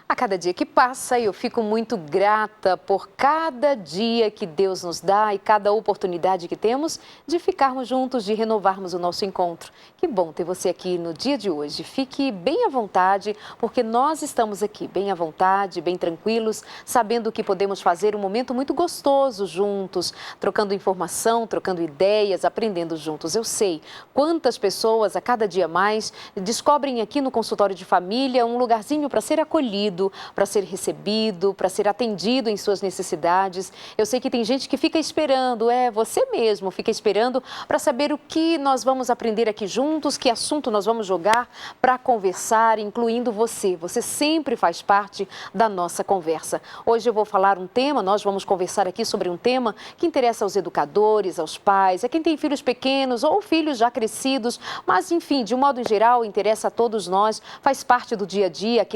A cada dia que passa, eu fico muito grata por cada dia que Deus nos dá e cada oportunidade que temos de ficarmos juntos, de renovarmos o nosso encontro. Que bom ter você aqui no dia de hoje. Fique bem à vontade, porque nós estamos aqui bem à vontade, bem tranquilos, sabendo que podemos fazer um momento muito gostoso juntos, trocando informação, trocando ideias, aprendendo juntos. Eu sei quantas pessoas a cada dia mais descobrem aqui no consultório de família um lugarzinho para ser acolhido, para ser recebido, para ser atendido em suas necessidades. Eu sei que tem gente que fica esperando, você mesmo fica esperando para saber o que nós vamos aprender aqui juntos, que assunto nós vamos jogar para conversar, incluindo você. Você sempre faz parte da nossa conversa. Hoje eu vou falar nós vamos conversar aqui sobre um tema que interessa aos educadores, aos pais, a quem tem filhos pequenos ou filhos já crescidos, mas enfim, de um modo geral, interessa a todos nós, faz parte do dia a dia,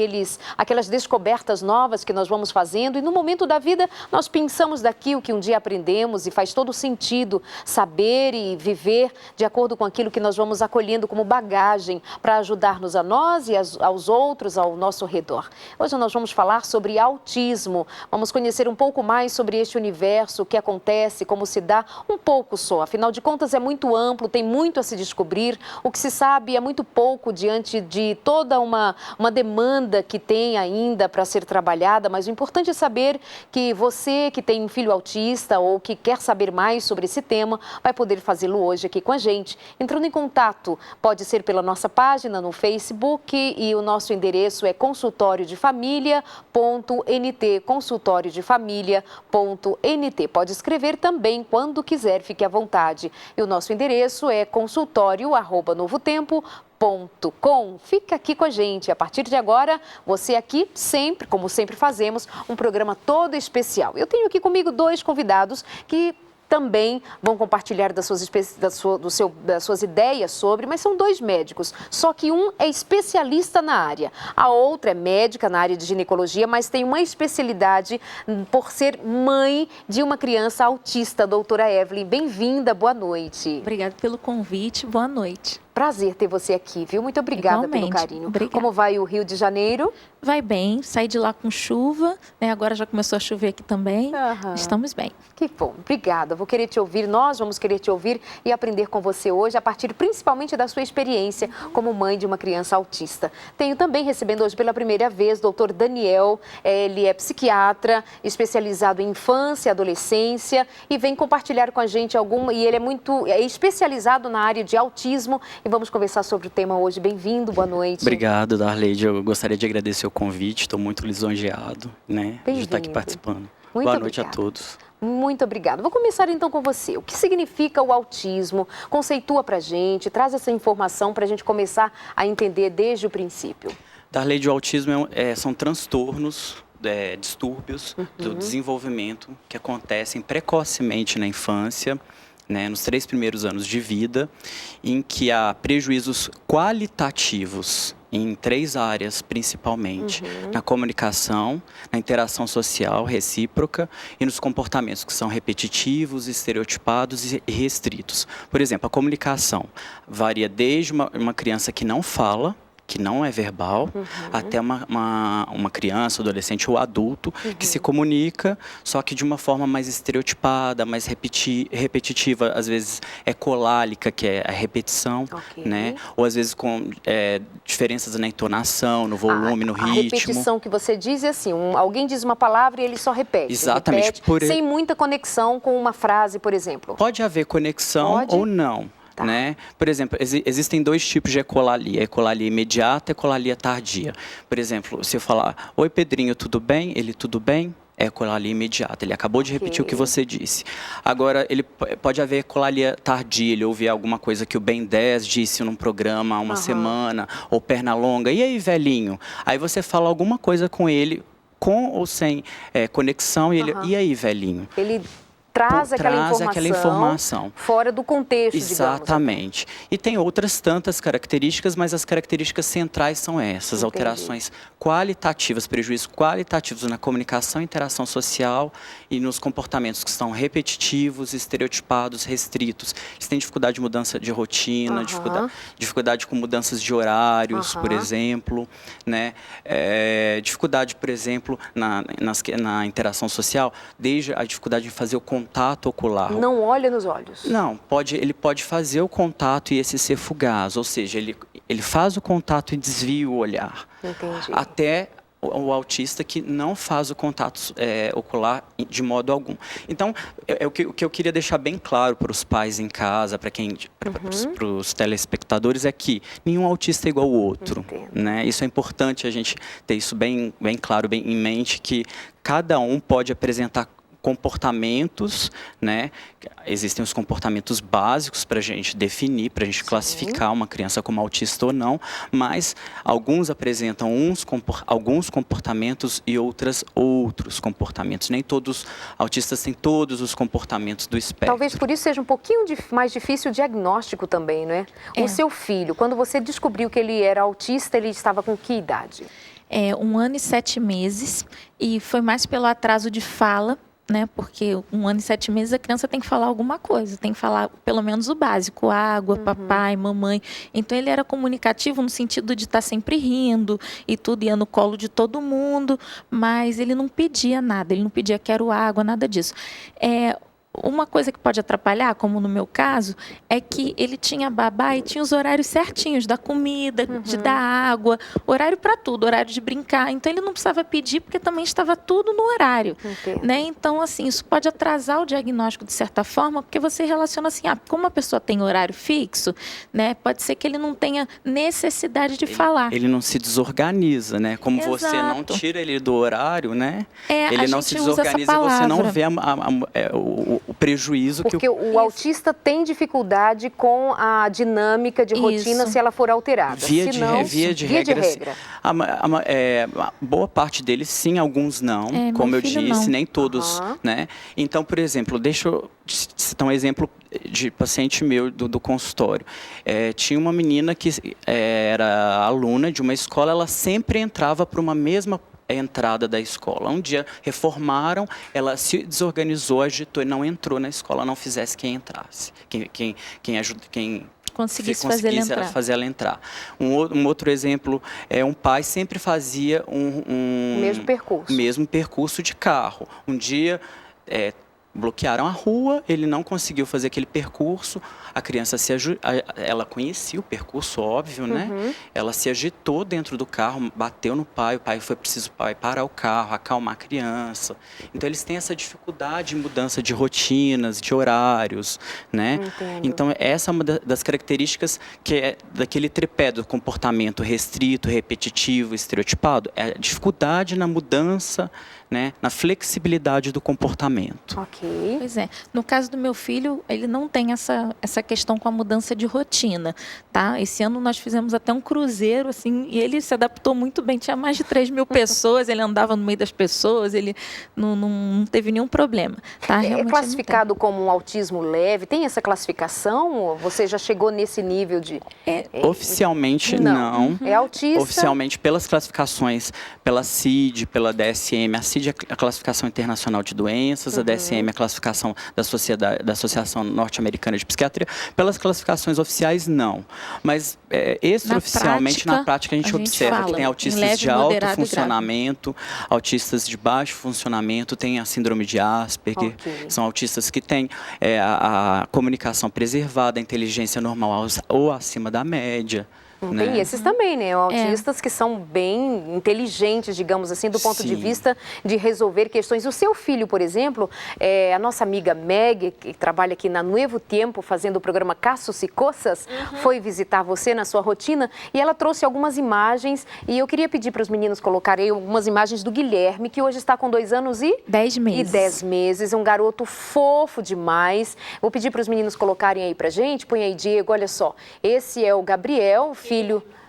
aquelas descobertas novas que nós vamos fazendo e no momento da vida nós pensamos daqui o que um dia aprendemos e faz todo sentido saber e viver de acordo com aquilo que nós vamos acolhendo como bagagem para ajudar-nos a nós e aos outros ao nosso redor. Hoje nós vamos falar sobre autismo, vamos conhecer um pouco mais sobre este universo, o que acontece, como se dá, um pouco só. Afinal de contas é muito amplo, tem muito a se descobrir, o que se sabe é muito pouco diante de toda uma demanda que tem ainda para ser trabalhada, mas o importante é saber que você que tem um filho autista ou que quer saber mais sobre esse tema, vai poder fazê-lo hoje aqui com a gente. Entrando em contato, pode ser pela nossa página no Facebook e o nosso endereço é consultoriodefamilia.nt, consultoriodefamilia.nt. Pode escrever também quando quiser, fique à vontade. E o nosso endereço é consultório@novotempo.com. Fica aqui com a gente. A partir de agora, você aqui sempre, como sempre fazemos, um programa todo especial. Eu tenho aqui comigo dois convidados que também vão compartilhar das suas ideias sobre, mas são dois médicos, só que um é especialista na área, a outra é médica na área de ginecologia, mas tem uma especialidade por ser mãe de uma criança autista, doutora Evelyn. Bem-vinda, boa noite. Obrigada pelo convite, boa noite. Prazer ter você aqui, viu? Muito obrigada pelo carinho. Obrigada. Como vai o Rio de Janeiro? Vai bem, saí de lá com chuva, né? Agora já começou a chover aqui também, estamos bem. Que bom, obrigada. Vou querer te ouvir, nós vamos querer te ouvir e aprender com você hoje, a partir principalmente da sua experiência como mãe de uma criança autista. Tenho também recebendo hoje pela primeira vez o doutor Daniel, ele é psiquiatra, especializado em infância e adolescência e vem compartilhar com a gente e ele é especializado na área de autismo e vamos conversar sobre o tema hoje. Bem-vindo, boa noite. Obrigado, Darleide. Eu gostaria de agradecer o convite, estou muito lisonjeado, de estar aqui participando. Boa noite a todos. Muito obrigada. Vou começar então com você. O que significa o autismo? Conceitua pra gente, traz essa informação para a gente começar a entender desde o princípio. Darleide, o autismo são transtornos, distúrbios do desenvolvimento que acontecem precocemente na infância, nos 3 primeiros anos de vida, em que há prejuízos qualitativos em 3 áreas principalmente, na comunicação, na interação social recíproca e nos comportamentos que são repetitivos, estereotipados e restritos. Por exemplo, a comunicação varia desde uma criança que não fala, que não é verbal, até uma criança, adolescente ou adulto que se comunica, só que de uma forma mais estereotipada, mais repetitiva, às vezes é colálica, que é a repetição, ou às vezes com diferenças na entonação, no volume, no ritmo. A repetição que você diz é assim, alguém diz uma palavra e ele só repete. Exatamente. Sem muita conexão com uma frase, por exemplo. Pode haver conexão ou não. Por exemplo, existem 2 tipos de ecolalia, a ecolalia imediata e a ecolalia tardia. Por exemplo, se eu falar, oi Pedrinho, tudo bem? Ele, tudo bem? É ecolalia imediata, ele acabou de repetir o que você disse. Agora, pode haver ecolalia tardia, ele ouvir alguma coisa que o Ben 10 disse num programa há uma semana, ou perna longa, e aí velhinho? Aí você fala alguma coisa com ele, com ou sem conexão, e ele, e aí velhinho? traz aquela informação fora do contexto, Exatamente. Digamos. E tem outras tantas características, mas as características centrais são essas. Entendi. Alterações qualitativas, prejuízos qualitativos na comunicação e interação social e nos comportamentos que são repetitivos, estereotipados, restritos. Eles têm dificuldade de mudança de rotina, dificuldade com mudanças de horários, por exemplo, né? Dificuldade, por exemplo, na interação social, desde a dificuldade de fazer o contato ocular. Não olha nos olhos. Não, ele pode fazer o contato e esse ser fugaz, ou seja, ele faz o contato e desvia o olhar. Entendi. Até o autista que não faz o contato ocular de modo algum. Então, o que eu queria deixar bem claro para os pais em casa, para os telespectadores, é que nenhum autista é igual ao outro. Né? Isso é importante a gente ter isso bem claro, bem em mente, que cada um pode apresentar comportamentos, né? Existem os comportamentos básicos para a gente definir, para a gente classificar uma criança como autista ou não, mas alguns apresentam alguns comportamentos e outros comportamentos. Nem todos autistas têm todos os comportamentos do espectro. Talvez por isso seja um pouquinho mais difícil o diagnóstico também, não é? O seu filho, quando você descobriu que ele era autista, ele estava com que idade? 1 ano e 7 meses, e foi mais pelo atraso de fala, né? Porque 1 ano e 7 meses a criança tem que falar alguma coisa, tem que falar pelo menos o básico, água, papai, mamãe. Então ele era comunicativo no sentido de estar sempre rindo e tudo, ia no colo de todo mundo, mas ele não pedia nada, ele não pedia quero água, nada disso. Uma coisa que pode atrapalhar, como no meu caso, é que ele tinha babá e tinha os horários certinhos da comida, de dar água, horário para tudo, horário de brincar. Então ele não precisava pedir porque também estava tudo no horário, né? Então assim, isso pode atrasar o diagnóstico de certa forma, porque você relaciona assim, como a pessoa tem horário fixo, né? Pode ser que ele não tenha necessidade de falar. Ele não se desorganiza, né? Como você não tira ele do horário, né? Ele não se desorganiza e você não vê o prejuízo porque o autista tem dificuldade com a dinâmica de rotina se ela for alterada. Via de regra. Boa parte deles sim, alguns não. Como eu disse, nem todos, né? Então, por exemplo, deixa eu citar um exemplo de paciente meu do consultório. Tinha uma menina que era aluna de uma escola, ela sempre entrava para uma mesma entrada da escola. Um dia reformaram, ela se desorganizou, agitou e não entrou na escola, não fizesse quem entrasse. Quem conseguisse fazer ela entrar. Um outro exemplo um pai sempre fazia o mesmo percurso de carro. Um dia bloquearam a rua, ele não conseguiu fazer aquele percurso, a criança ela conhecia o percurso, óbvio, né? Ela se agitou dentro do carro, bateu no pai, o pai foi preciso parar o carro, acalmar a criança. Então eles têm essa dificuldade de mudança de rotinas, de horários, né? Então essa é uma das características que é daquele tripé do comportamento restrito, repetitivo, estereotipado, é a dificuldade na mudança, né? Na flexibilidade do comportamento. Pois é. No caso do meu filho, ele não tem essa questão com a mudança de rotina, tá? Esse ano nós fizemos até um cruzeiro, assim, e ele se adaptou muito bem. Tinha mais de 3.000 pessoas, ele andava no meio das pessoas, ele não teve nenhum problema, tá? É classificado como um autismo leve? Tem essa classificação? Você já chegou nesse nível de... Oficialmente, não. É autista? Oficialmente, pelas classificações, pela CID, pela DSM. A CID é a Classificação Internacional de Doenças, a DSM é a classificação da Associação Norte-Americana de Psiquiatria. Pelas classificações oficiais, não. Mas extraoficialmente, na prática, a gente observa que tem autistas de alto funcionamento, autistas de baixo funcionamento, tem a síndrome de Asperger, são autistas que têm a comunicação preservada, a inteligência normal ou acima da média. Tem esses também, né? Autistas que são bem inteligentes, digamos assim, do ponto de vista de resolver questões. O seu filho, por exemplo, a nossa amiga Meg, que trabalha aqui na Nuevo Tempo, fazendo o programa Casos e Coisas, foi visitar você na sua rotina e ela trouxe algumas imagens e eu queria pedir para os meninos colocarem algumas imagens do Guilherme, que hoje está com 2 anos e 10 meses. 10 meses, um garoto fofo demais. Vou pedir para os meninos colocarem aí pra gente. Põe aí, Diego, olha só. Esse é o Gabriel, filho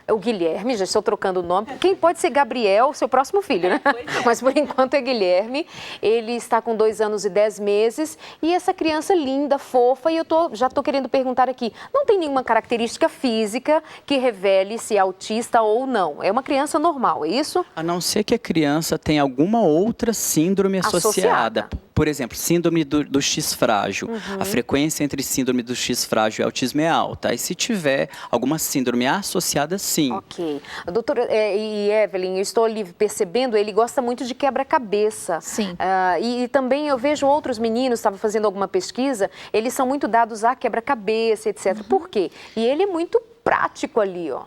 O Guilherme, já estou trocando o nome. Quem pode ser Gabriel, seu próximo filho, né? Mas por enquanto é Guilherme. Ele está com 2 anos e 10 meses. E essa criança linda, fofa, e eu já estou querendo perguntar aqui, não tem nenhuma característica física que revele se é autista ou não? É uma criança normal, é isso? A não ser que a criança tenha alguma outra síndrome associada. Por exemplo, síndrome do X frágil. A frequência entre síndrome do X frágil e autismo é alta. E se tiver alguma síndrome associada, sim. Ok. Doutora e Evelyn, eu estou ali percebendo, ele gosta muito de quebra-cabeça. Sim. E também eu vejo outros meninos, estava fazendo alguma pesquisa, eles são muito dados a quebra-cabeça, etc. Por quê? E ele é muito prático ali, ó.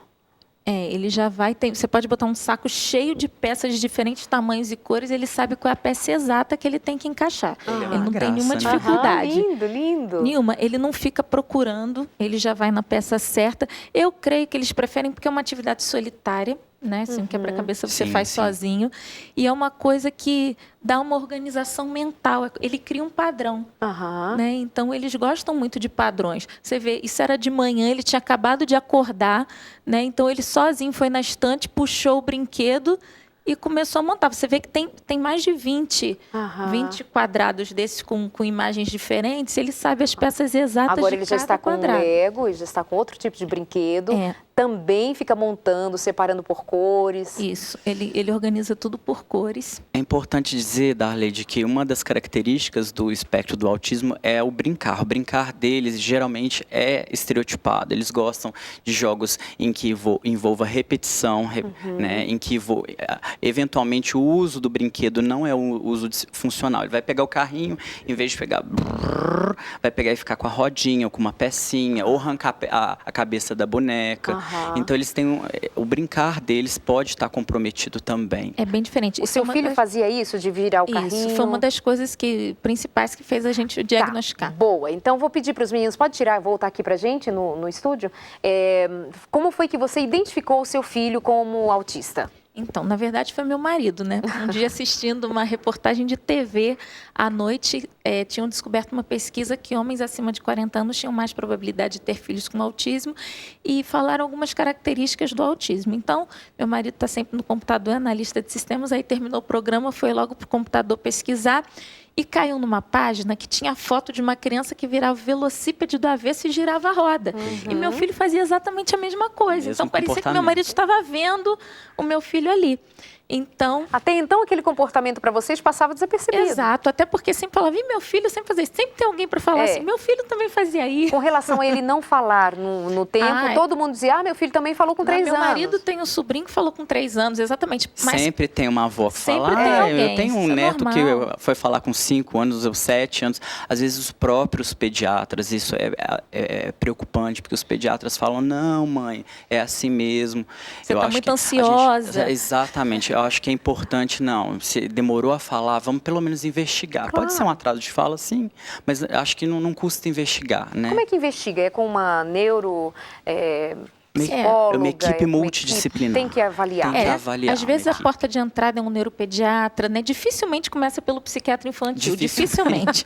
Ele já vai ter. Você pode botar um saco cheio de peças de diferentes tamanhos e cores, ele sabe qual é a peça exata que ele tem que encaixar. Ele não tem nenhuma dificuldade. Lindo, lindo. Nenhuma. Ele não fica procurando, ele já vai na peça certa. Eu creio que eles preferem porque é uma atividade solitária, né? Assim, um quebra-cabeça você faz sozinho. E é uma coisa que dá uma organização mental. Ele cria um padrão. Né? Então, eles gostam muito de padrões. Você vê, isso era de manhã, ele tinha acabado de acordar, né? Então, ele sozinho foi na estante, puxou o brinquedo e começou a montar. Você vê que tem mais de 20 quadrados desses com imagens diferentes. Ele sabe as peças exatas Agora de ele já cada está com quadrado. Lego, ele já está com outro tipo de brinquedo. Também fica montando, separando por cores. Isso, ele organiza tudo por cores. É importante dizer, Darley, de que uma das características do espectro do autismo é o brincar. O brincar deles geralmente é estereotipado. Eles gostam de jogos em que envolva repetição, né, em que eventualmente o uso do brinquedo não é o uso funcional. Ele vai pegar o carrinho, em vez de pegar, vai pegar e ficar com a rodinha ou com uma pecinha, ou arrancar a cabeça da boneca. Então, eles têm o brincar deles pode estar comprometido também. É bem diferente. O seu filho fazia isso, de virar o carrinho? Isso, foi uma das coisas principais que fez a gente diagnosticar. Boa, então vou pedir para os meninos, pode voltar aqui para a gente no estúdio. Como foi que você identificou o seu filho como autista? Então, na verdade, foi meu marido, né? Um dia assistindo uma reportagem de TV, à noite, tinham descoberto uma pesquisa que homens acima de 40 anos tinham mais probabilidade de ter filhos com autismo e falaram algumas características do autismo. Então, meu marido está sempre no computador, é analista de sistemas, aí terminou o programa, foi logo para o computador pesquisar e caiu numa página que tinha a foto de uma criança que virava o velocípede do avesso e girava a roda. E meu filho fazia exatamente a mesma coisa. Então, parecia que meu marido estava vendo o meu filho ali. Então, até então, aquele comportamento para vocês passava desapercebido. Exato, até porque sempre falava, meu filho sempre fazia isso. Sempre tem alguém para falar assim, meu filho também fazia isso. Com relação a ele não falar no tempo, todo mundo dizia, meu filho também falou com 3 anos. Meu marido tem um sobrinho que falou com 3 anos, exatamente. Mas sempre tem uma avó que fala, eu tenho um neto que foi falar com 5 anos ou 7 anos. Às vezes os próprios pediatras, isso é preocupante, porque os pediatras falam, não, mãe, é assim mesmo. Você está muito ansiosa. Exatamente. Eu acho que é importante, se demorou a falar, vamos pelo menos investigar. Claro. Pode ser um atraso de fala, sim, mas acho que não custa investigar, né? Como é que investiga? É com uma neuro... uma equipe multidisciplinar. Tem que avaliar. Tem que avaliar. Às vezes a porta de entrada é um neuropediatra, né? Dificilmente começa pelo psiquiatra infantil. Dificilmente.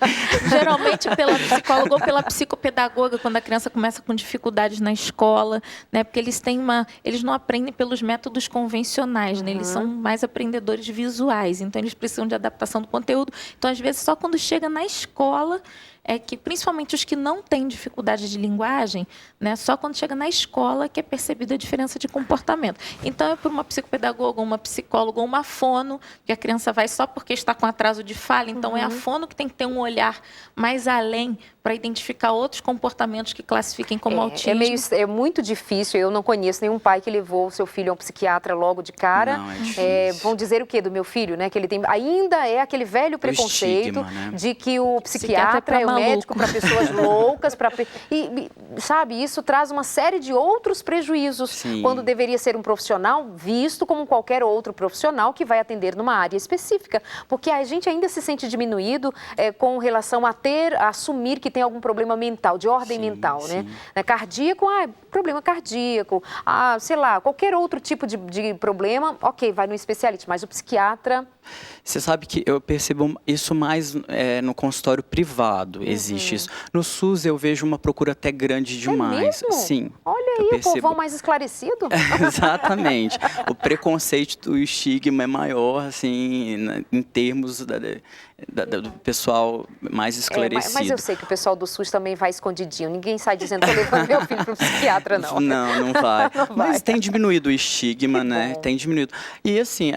Geralmente pela psicóloga ou pela psicopedagoga, quando a criança começa com dificuldades na escola, né? Porque eles não aprendem pelos métodos convencionais, né? Eles são mais aprendedores visuais, então eles precisam de adaptação do conteúdo. Então, às vezes, só quando chega na escola é que, principalmente os que não têm dificuldade de linguagem, né, só quando chega na escola que é percebida a diferença de comportamento. Então, é por uma psicopedagoga, uma psicóloga ou uma fono, que a criança vai só porque está com atraso de fala, então é a fono que tem que ter um olhar mais além para identificar outros comportamentos que classifiquem como autismo. É muito difícil, eu não conheço nenhum pai que levou o seu filho a um psiquiatra logo de cara. Não, é difícil. Vão dizer o quê do meu filho, né? Que ele tem, ainda é aquele velho preconceito estigma, né? De que o psiquiatra é o médico para pessoas loucas, sabe, isso traz uma série de outros prejuízos. Sim. Quando deveria ser um profissional visto como qualquer outro profissional que vai atender numa área específica, porque a gente ainda se sente diminuído com relação a assumir que tem algum problema mental, de ordem mental, né? Cardíaco, problema cardíaco, sei lá, qualquer outro tipo de problema, ok, vai no especialista, mas o psiquiatra... Você sabe que eu percebo isso mais no consultório privado. privado existe isso. No SUS eu vejo uma procura até grande demais. Mesmo? Sim. Olha aí, o povão mais esclarecido. Exatamente. O preconceito, o estigma é maior, assim, em termos do pessoal mais esclarecido. Mas eu sei que o pessoal do SUS também vai escondidinho. Ninguém sai dizendo que eu levando meu filho para o psiquiatra, não. Não vai. Não vai. Mas tem diminuído o estigma, né? bom. Tem diminuído. E assim,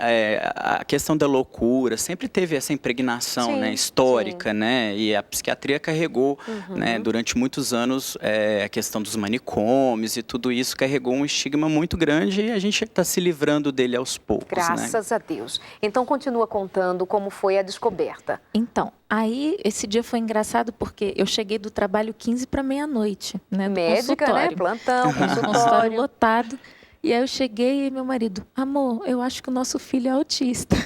a questão da loucura sempre teve essa impregnação, Sim, né, histórica, né? E a psiquiatria carregou, né, durante muitos anos, a questão dos manicômios e tudo isso carregou um estigma muito grande e a gente está se livrando dele aos poucos, Graças a Deus. Então, continua contando como foi a descoberta. Então, aí esse dia foi engraçado porque eu cheguei do trabalho 15 para meia-noite, né? Do Médica, né? consultório. Plantão, Consultório consultório. lotado. E aí eu cheguei e meu marido, amor, eu acho que o nosso filho é autista.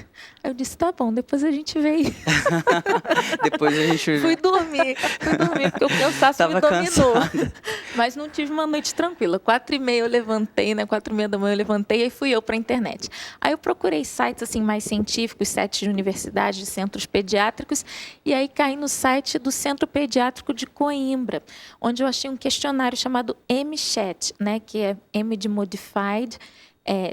Aí eu disse, tá bom, depois a gente vê. Depois a gente... Fui dormir, porque o cansaço me dominou. Mas não tive uma noite tranquila. 4h30 eu levantei, né? 4h30 da manhã eu levantei e fui eu para a internet. Aí eu procurei sites assim mais científicos, sites de universidade, de centros pediátricos, e aí caí no site do Centro Pediátrico de Coimbra, onde eu achei um questionário chamado MCHAT, né? Que é M de Modified,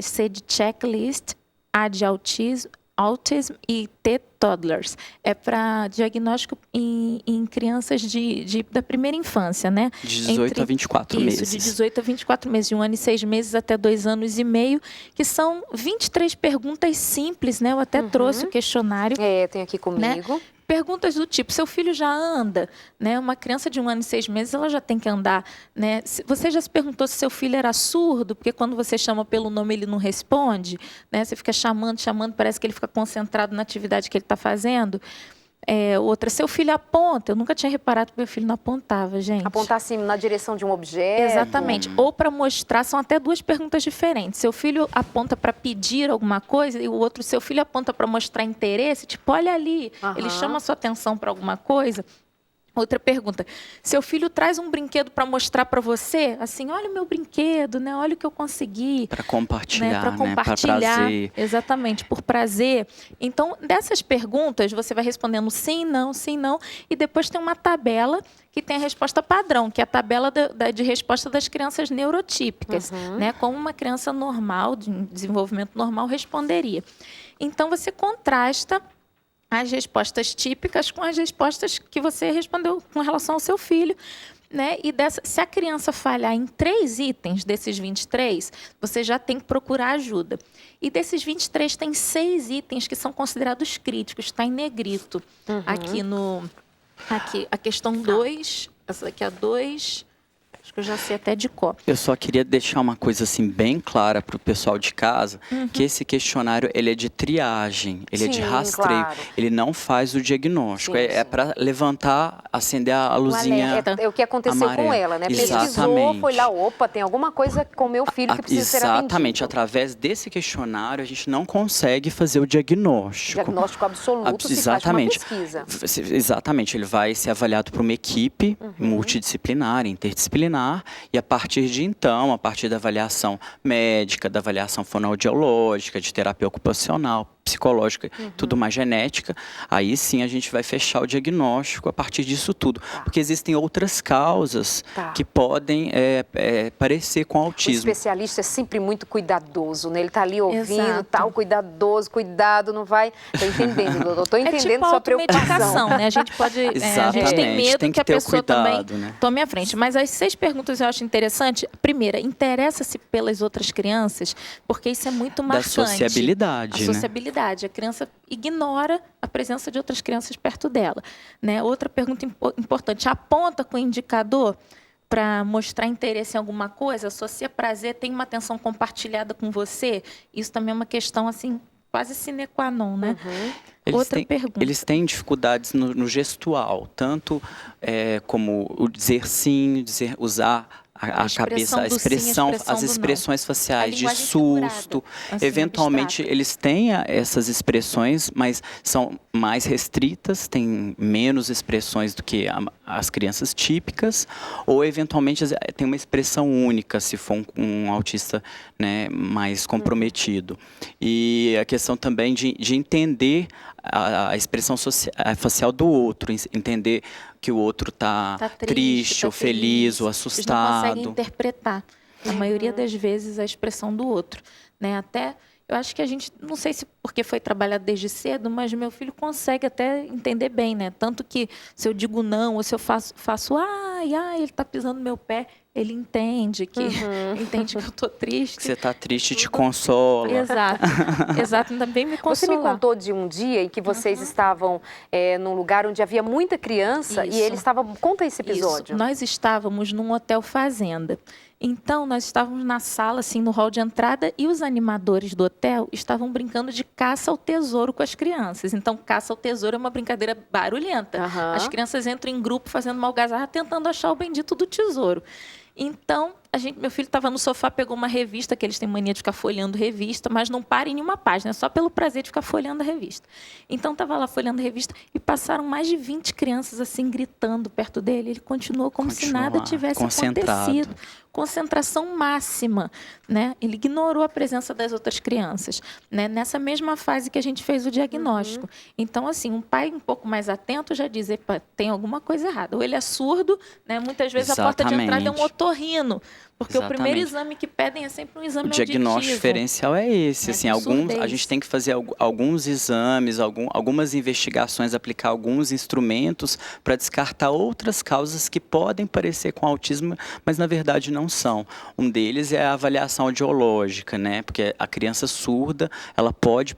C de Checklist, A de Autism e T toddlers. É para diagnóstico em crianças da primeira infância, né? De 18 a 24 meses. Isso, de 18 a 24 meses, de 1 ano e 6 meses até 2 anos e meio, que são 23 perguntas simples, né? Eu até trouxe o questionário. Tenho aqui comigo. Né? Perguntas do tipo, seu filho já anda, né? Uma criança de 1 ano e 6 meses, ela já tem que andar, né? Você já se perguntou se seu filho era surdo, porque quando você chama pelo nome ele não responde, né? Você fica chamando, parece que ele fica concentrado na atividade que ele está fazendo. Outra, seu filho aponta. Eu nunca tinha reparado que meu filho não apontava, gente. Apontar assim na direção de um objeto. Exatamente. Ou para mostrar, são até 2 perguntas diferentes. Seu filho aponta para pedir alguma coisa e o outro, seu filho aponta para mostrar interesse, tipo, olha ali. Ele chama a sua atenção para alguma coisa. Outra pergunta, seu filho traz um brinquedo para mostrar para você, assim, olha o meu brinquedo, né? Olha o que eu consegui. Para compartilhar, né? Para compartilhar, prazer. Exatamente, por prazer. Então, dessas perguntas, você vai respondendo sim, não, e depois tem uma tabela que tem a resposta padrão, que é a tabela de resposta das crianças neurotípicas, né? Como uma criança normal, de desenvolvimento normal, responderia. Então, você contrasta as respostas típicas com as respostas que você respondeu com relação ao seu filho, né? E se a criança falhar em 3 itens desses 23, você já tem que procurar ajuda. E desses 23, tem 6 itens que são considerados críticos, está em negrito. Aqui, a questão 2, essa daqui é a 2... Acho que eu já sei até de cor. Eu só queria deixar uma coisa assim bem clara para o pessoal de casa, que esse questionário ele é de triagem, ele é de rastreio, claro. Ele não faz o diagnóstico, é para levantar, acender a luzinha É o que aconteceu amarela. com ela, né? Exatamente. Pesquisou, foi lá, opa, tem alguma coisa com meu filho que precisa ser atendido. Exatamente, através desse questionário a gente não consegue fazer o diagnóstico. Diagnóstico absoluto se faz uma pesquisa. Exatamente, ele vai ser avaliado por uma equipe multidisciplinar, interdisciplinar, e a partir de então, a partir da avaliação médica, da avaliação fonoaudiológica, de terapia ocupacional, psicológica, tudo mais genética, aí sim a gente vai fechar o diagnóstico a partir disso tudo. Porque existem outras causas que podem parecer com autismo. O especialista é sempre muito cuidadoso, né? Ele está ali ouvindo, Exato. tal, cuidadoso, cuidado, não vai... Estou entendendo, doutor, estou entendendo tipo sua preocupação. né? A gente pode... a gente tem medo tem que a ter pessoa cuidado, também né? tome a frente. Mas as 6 perguntas eu acho interessante. Primeira, interessa-se pelas outras crianças, porque isso é muito marcante. Da sociabilidade, A sociabilidade. A criança ignora a presença de outras crianças perto dela, né? Outra pergunta importante, aponta com o indicador para mostrar interesse em alguma coisa, associa prazer, tem uma atenção compartilhada com você, isso também é uma questão assim, quase sine qua non, né? Pergunta. Eles têm dificuldades no gestual, tanto como o dizer sim, usar a cabeça, a expressão, as expressões faciais de susto. Assim, eventualmente, abstrata. eles têm essas expressões, mas são mais restritas, têm menos expressões do que as crianças típicas, ou eventualmente tem uma expressão única, se for um autista, né, mais comprometido. E a questão também de entender a expressão facial do outro, entender que o outro está triste, tá ou feliz, ou assustado. Eles não conseguem interpretar, na maioria das vezes, a expressão do outro, né? Até, eu acho que a gente, não sei se porque foi trabalhado desde cedo, mas meu filho consegue até entender bem, né? Tanto que se eu digo não, ou se eu faço ai, ele está pisando no meu pé, ele entende que entende que eu estou triste. Que você está triste, te consola. Exato, também me consola. Você me contou de um dia em que vocês estavam num lugar onde havia muita criança e eles estavam... Conta esse episódio. Isso. Nós estávamos num hotel fazenda. Então, nós estávamos na sala, assim, no hall de entrada, e os animadores do hotel estavam brincando de caça ao tesouro com as crianças. Então, caça ao tesouro é uma brincadeira barulhenta. As crianças entram em grupo fazendo uma algazarra, tentando achar o bendito do tesouro. Então, meu filho estava no sofá, pegou uma revista, que eles têm mania de ficar folheando revista, mas não para em nenhuma página, só pelo prazer de ficar folheando a revista. Então, estava lá folheando a revista e passaram mais de 20 crianças assim, gritando perto dele. Ele continuou como se nada tivesse acontecido. Concentração máxima, né? Ele ignorou a presença das outras crianças, né? Nessa mesma fase que a gente fez o diagnóstico. Então, assim, um pai um pouco mais atento já diz, epa, tem alguma coisa errada. Ou ele é surdo, né? Muitas vezes a porta de entrada é um otorrino, porque o primeiro exame que pedem é sempre um exame auditivo. O diagnóstico diferencial é esse. Assim, a gente tem que fazer alguns exames, algumas investigações, aplicar alguns instrumentos para descartar outras causas que podem parecer com autismo, mas na verdade não são. Um deles é a avaliação audiológica, né? Porque a criança surda, ela pode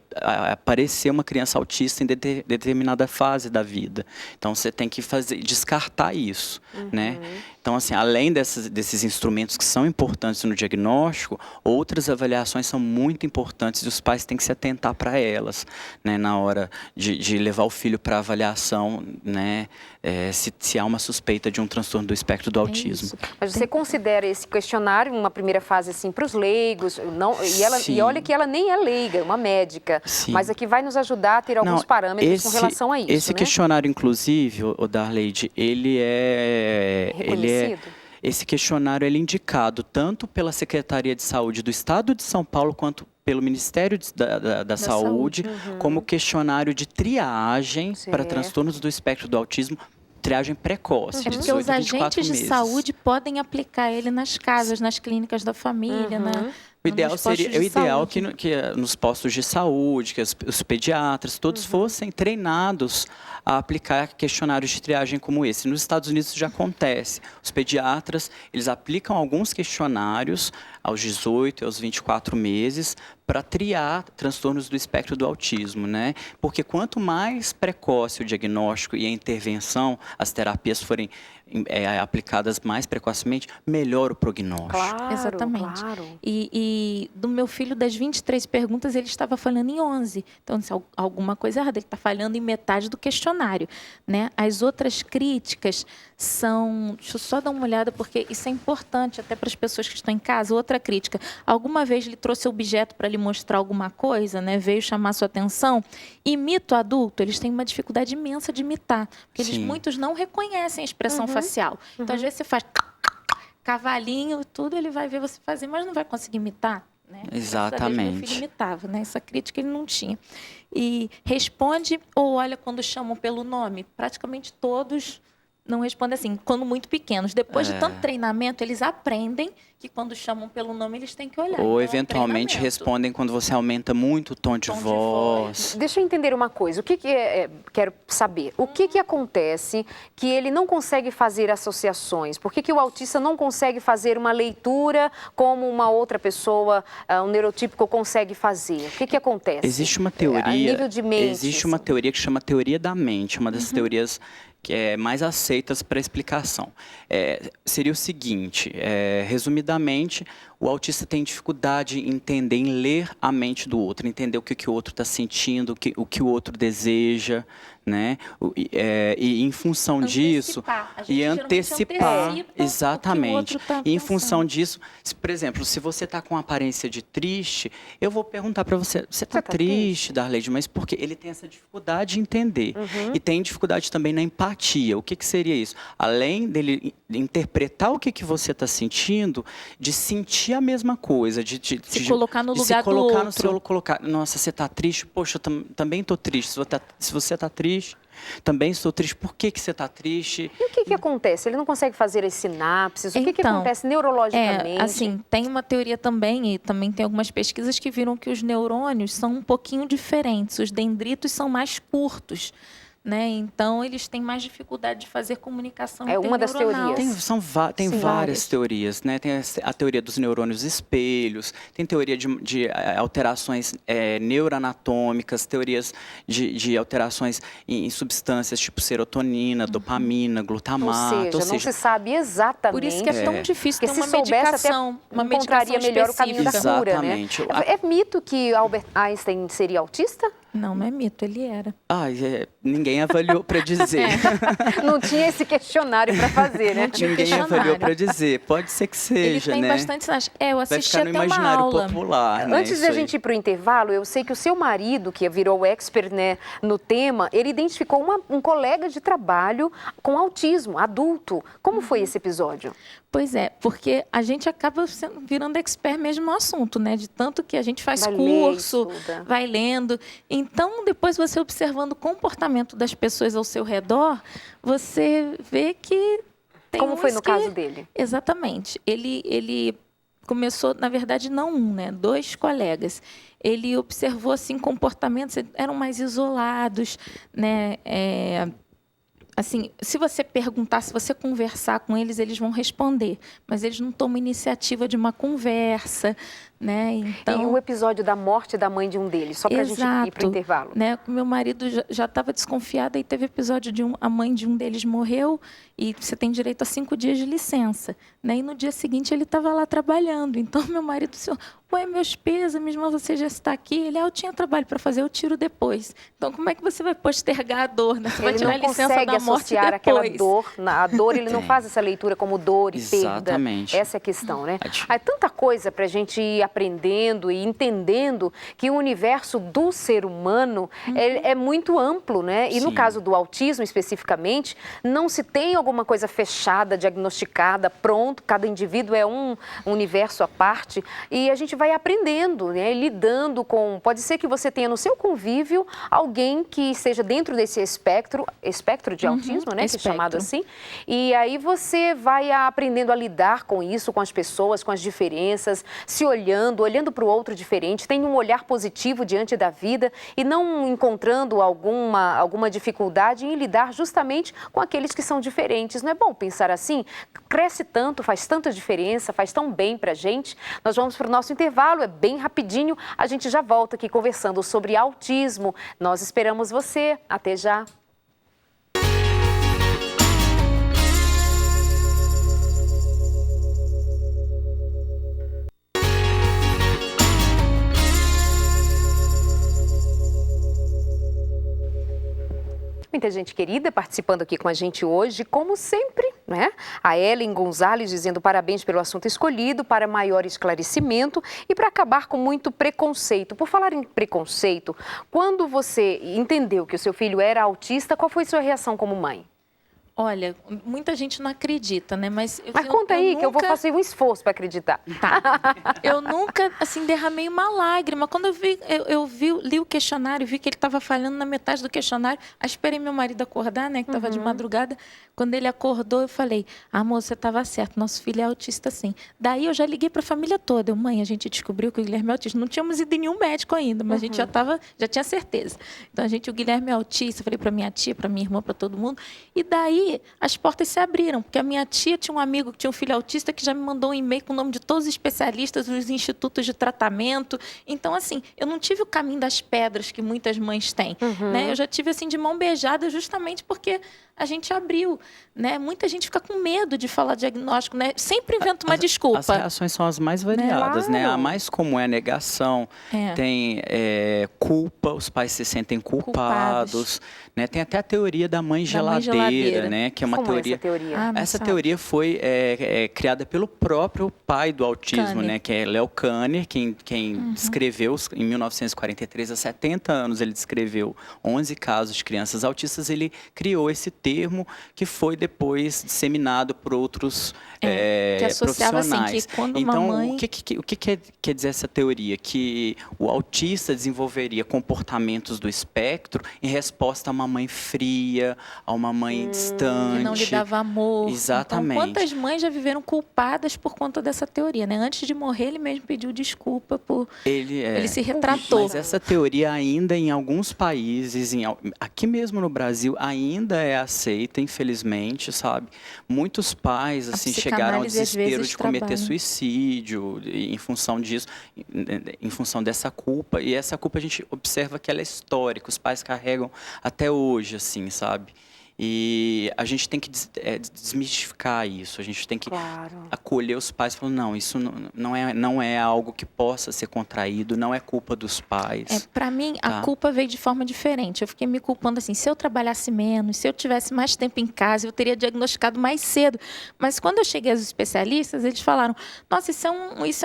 parecer uma criança autista em determinada fase da vida. Então você tem que descartar isso, né? Então, assim, além desses instrumentos que são importantes no diagnóstico, outras avaliações são muito importantes e os pais têm que se atentar para elas, né, na hora de levar o filho para avaliação, né, se há uma suspeita de um transtorno do espectro do autismo. Mas você considera esse questionário uma primeira fase assim para os leigos? E olha que ela nem é leiga, é uma médica, mas aqui vai nos ajudar a ter alguns parâmetros com relação a isso. Esse questionário, inclusive, o Darleide, ele é esse questionário ele é indicado tanto pela Secretaria de Saúde do Estado de São Paulo quanto pelo Ministério da Saúde, como questionário de triagem para transtornos do espectro do autismo, triagem precoce, de 18 porque os a 24 agentes meses. de saúde podem aplicar ele nas casas, nas clínicas da família, né? O ideal seria que nos postos de saúde, que os pediatras, todos fossem treinados a aplicar questionários de triagem como esse. Nos Estados Unidos isso já acontece. Os pediatras, eles aplicam alguns questionários aos 18 e aos 24 meses para triar transtornos do espectro do autismo, né? Porque quanto mais precoce o diagnóstico e a intervenção, as terapias forem aplicadas mais precocemente, melhor o prognóstico. Claro, exatamente. Claro. E do meu filho, das 23 perguntas, ele estava falhando em 11. Então, se alguma coisa errada, ele está falhando em metade do questionário, né? As outras críticas são... Deixa eu só dar uma olhada, porque isso é importante até para as pessoas que estão em casa. Outra crítica. Alguma vez ele trouxe objeto para lhe mostrar alguma coisa, né? Veio chamar sua atenção. Imita o adulto, eles têm uma dificuldade imensa de imitar. Porque muitos não reconhecem a expressão facial. Então, às vezes, você faz cavalinho, tudo, ele vai ver você fazer, mas não vai conseguir imitar. Né? Exatamente. Meu filho imitava, né? Essa crítica ele não tinha. E responde ou olha quando chamam pelo nome. Praticamente todos não respondem assim, quando muito pequenos. Depois de tanto treinamento, eles aprendem que quando chamam pelo nome, eles têm que olhar. Ou eventualmente respondem quando você aumenta muito o tom de voz. Deixa eu entender uma coisa. O que quero saber. O que acontece que ele não consegue fazer associações? Por que o autista não consegue fazer uma leitura como uma outra pessoa, um neurotípico, consegue fazer? O que acontece? Existe uma teoria. A nível de mente. Existe uma teoria que chama teoria da mente, uma das teorias que é mais aceitas para explicação. Seria o seguinte, resumidamente, o autista tem dificuldade em entender, em ler a mente do outro, entender o que o outro está sentindo, o que o outro deseja, né? E em função disso, e antecipar, exatamente. E em função disso, por exemplo, se você está com aparência de triste, eu vou perguntar para você, você está triste, Darleide? Mas por quê? Ele tem essa dificuldade de entender. E tem dificuldade também na empatia. O que seria isso? Além dele interpretar o que você está sentindo, de sentir a mesma coisa, de se colocar no lugar do outro. Nossa, você está triste? Poxa, eu também estou triste. Se você está triste, também estou triste. Por que você está triste? E o que acontece? Ele não consegue fazer as sinapses? O que acontece neurologicamente? Assim, tem uma teoria também, e também tem algumas pesquisas que viram que os neurônios são um pouquinho diferentes. Os dendritos são mais curtos, né? Então, eles têm mais dificuldade de fazer comunicação É uma das teorias. Tem várias teorias, né? Tem a teoria dos neurônios espelhos, tem teoria de alterações neuroanatômicas, teorias de alterações em substâncias tipo serotonina, dopamina, glutamato. Ou seja, não se sabe exatamente. Por isso que é tão difícil ter uma medicação, uma encontraria melhor o caminho da cura, exatamente. Né? É mito que Albert Einstein seria autista? Não é mito, ele era. Ninguém avaliou para dizer. Não tinha esse questionário para fazer, né? Ninguém avaliou para dizer. Pode ser que seja, ele tem né? bastante. Eu assisti até uma aula. Popular, né? Antes de a gente ir para o intervalo, eu sei que o seu marido, que virou expert, né, no tema, ele identificou um colega de trabalho com autismo, adulto. Como foi esse episódio? Pois é, porque a gente acaba virando expert mesmo no assunto, né? De tanto que a gente faz curso, vai lendo. Então, depois você observando o comportamento das pessoas ao seu redor, você vê que tem Como foi no caso dele? Exatamente. Ele começou, na verdade, não né? 2 colegas. Ele observou, assim, comportamentos, eram mais isolados, né? Assim, se você perguntar, se você conversar com eles, eles vão responder. Mas eles não tomam iniciativa de uma conversa, né? Então, e o episódio da morte da mãe de um deles, só para a gente ir para o intervalo. Né? Meu marido já estava desconfiado e teve episódio de a mãe de um deles morreu e você tem direito a 5 dias de licença. Né? E no dia seguinte ele estava lá trabalhando. Então, meu marido disse, meus pêsames, mas você já está aqui. Ele, eu tinha trabalho para fazer, eu tiro depois. Então, como é que você vai postergar a dor? Né? Você vai tirar a licença da morte depois. Aquela dor, a dor, ele não faz essa leitura como dor e Exatamente. perda. Essa é a questão, né? Há tanta coisa para a gente ir aprendendo e entendendo que o universo do ser humano é muito amplo, né? E no caso do autismo, especificamente, não se tem alguma coisa fechada, diagnosticada, pronto. Cada indivíduo é um universo à parte. E a gente vai aprendendo, né? Lidando com... Pode ser que você tenha no seu convívio alguém que esteja dentro desse espectro de autismo, né? Que é chamado assim. E aí você vai aprendendo a lidar com isso, com as pessoas, com as diferenças, se olhando para o outro diferente, tem um olhar positivo diante da vida e não encontrando alguma dificuldade em lidar justamente com aqueles que são diferentes. Não é bom pensar assim? Cresce tanto, faz tanta diferença, faz tão bem pra gente. Nós vamos para o nosso intervalo, é bem rapidinho. A gente já volta aqui conversando sobre autismo. Nós esperamos você. Até já. Muita gente querida participando aqui com a gente hoje, como sempre, né? A Ellen Gonzalez dizendo parabéns pelo assunto escolhido, para maior esclarecimento e para acabar com muito preconceito. Por falar em preconceito, quando você entendeu que o seu filho era autista, qual foi sua reação como mãe? Olha, muita gente não acredita, né? Mas conta aí, nunca... que eu vou fazer um esforço para acreditar. Tá. Eu nunca, assim, derramei uma lágrima. Quando eu li o questionário, vi que ele estava falhando na metade do questionário. Aí esperei meu marido acordar, né? Que estava de madrugada. Quando ele acordou, eu falei, amor, você estava certo, nosso filho é autista, sim. Daí eu já liguei para a família toda. Mãe, a gente descobriu que o Guilherme é autista. Não tínhamos ido em nenhum médico ainda, mas a gente já tinha certeza. Então, o Guilherme é autista. Falei para minha tia, para minha irmã, para todo mundo. E daí aí, as portas se abriram, porque a minha tia tinha um amigo que tinha um filho autista que já me mandou um e-mail com o nome de todos os especialistas, os institutos de tratamento. Então, assim, eu não tive o caminho das pedras que muitas mães têm, né? Eu já tive, assim, de mão beijada justamente porque a gente abriu, né? Muita gente fica com medo de falar diagnóstico, né? Sempre inventa uma desculpa. As reações são as mais variadas, né? A mais comum é a negação, tem culpa, os pais se sentem culpados, né? Tem até a teoria da mãe geladeira, né? Que é uma teoria. Essa teoria? Essa teoria foi criada pelo próprio pai do autismo, né? Que é Léo Kanner, quem descreveu em 1943, há 70 anos, ele descreveu 11 casos de crianças autistas. Ele criou esse termo que foi depois disseminado por outros que associava, profissionais. assim, que quando então, uma mãe... o que quer dizer essa teoria? Que o autista desenvolveria comportamentos do espectro em resposta a uma mãe fria, a uma mãe distante. Que não lhe dava amor. Exatamente. Então, quantas mães já viveram culpadas por conta dessa teoria, né? Antes de morrer, ele mesmo pediu desculpa por... Ele se retratou. Mas essa teoria ainda em alguns países, aqui mesmo no Brasil, ainda é aceita, infelizmente, sabe? Muitos pais, assim, chegaram ao desespero de cometer suicídio em função disso, em função dessa culpa. E essa culpa a gente observa que ela é histórica, os pais carregam até hoje, assim, sabe? E a gente tem que desmistificar isso, a gente tem que acolher os pais, falando, não, isso não é algo que possa ser contraído, não é culpa dos pais. Para mim, a culpa veio de forma diferente. Eu fiquei me culpando assim, se eu trabalhasse menos, se eu tivesse mais tempo em casa, eu teria diagnosticado mais cedo. Mas quando eu cheguei aos especialistas, eles falaram, nossa, isso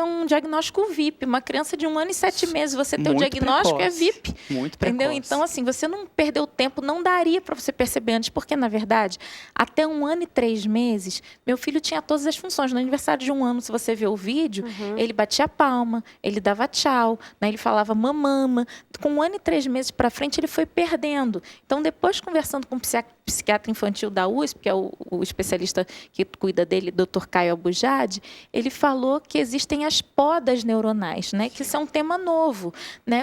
é um diagnóstico VIP, uma criança de 1 ano e 7 meses, você ter o diagnóstico precoce. É VIP. Muito precoce. Entendeu? Então, assim, você não perdeu tempo, não daria para você perceber antes, porque, na verdade, até 1 ano e 3 meses, meu filho tinha todas as funções. No aniversário de 1 ano, se você ver o vídeo, ele batia palma, ele dava tchau, né? Ele falava mamama. Com 1 ano e 3 meses para frente, ele foi perdendo. Então, depois, conversando com o psiquiatra infantil da USP, que é o especialista que cuida dele, Dr. Caio Abujade, ele falou que existem as podas neuronais, né? Que isso é um tema novo, né?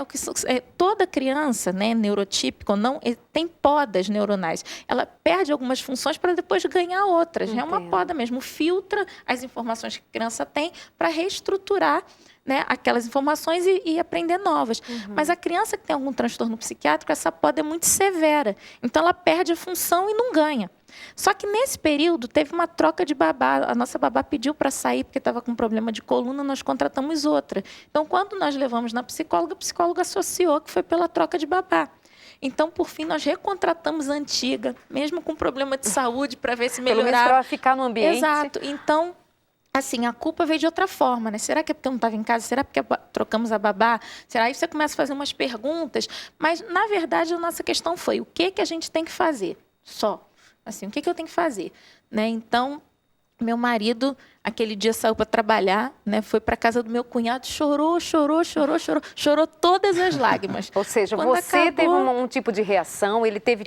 Toda criança, né, neurotípica ou não, tem podas neuronais. Ela perde algumas funções para depois ganhar outras. É uma poda mesmo. Filtra as informações que a criança tem para reestruturar, né, aquelas informações e aprender novas. Mas a criança que tem algum transtorno psiquiátrico, essa poda é muito severa. Então, ela perde a função e não ganha. Só que, nesse período, teve uma troca de babá. A nossa babá pediu para sair porque estava com problema de coluna, nós contratamos outra. Então, quando nós levamos na psicóloga, a psicóloga associou que foi pela troca de babá. Então, por fim, nós recontratamos a antiga, mesmo com problema de saúde, para ver se melhorava. Pelo menos para ficar no ambiente. Exato. Então, assim, a culpa veio de outra forma, né? Será que é porque eu não estava em casa? Será porque trocamos a babá? Será? Aí você começa a fazer umas perguntas. Mas, na verdade, a nossa questão foi, o que a gente tem que fazer? Só. Assim, o que eu tenho que fazer? Né? Então, meu marido, aquele dia saiu para trabalhar, né? Foi para a casa do meu cunhado, chorou todas as lágrimas. Ou seja, quando você teve um tipo de reação, ele teve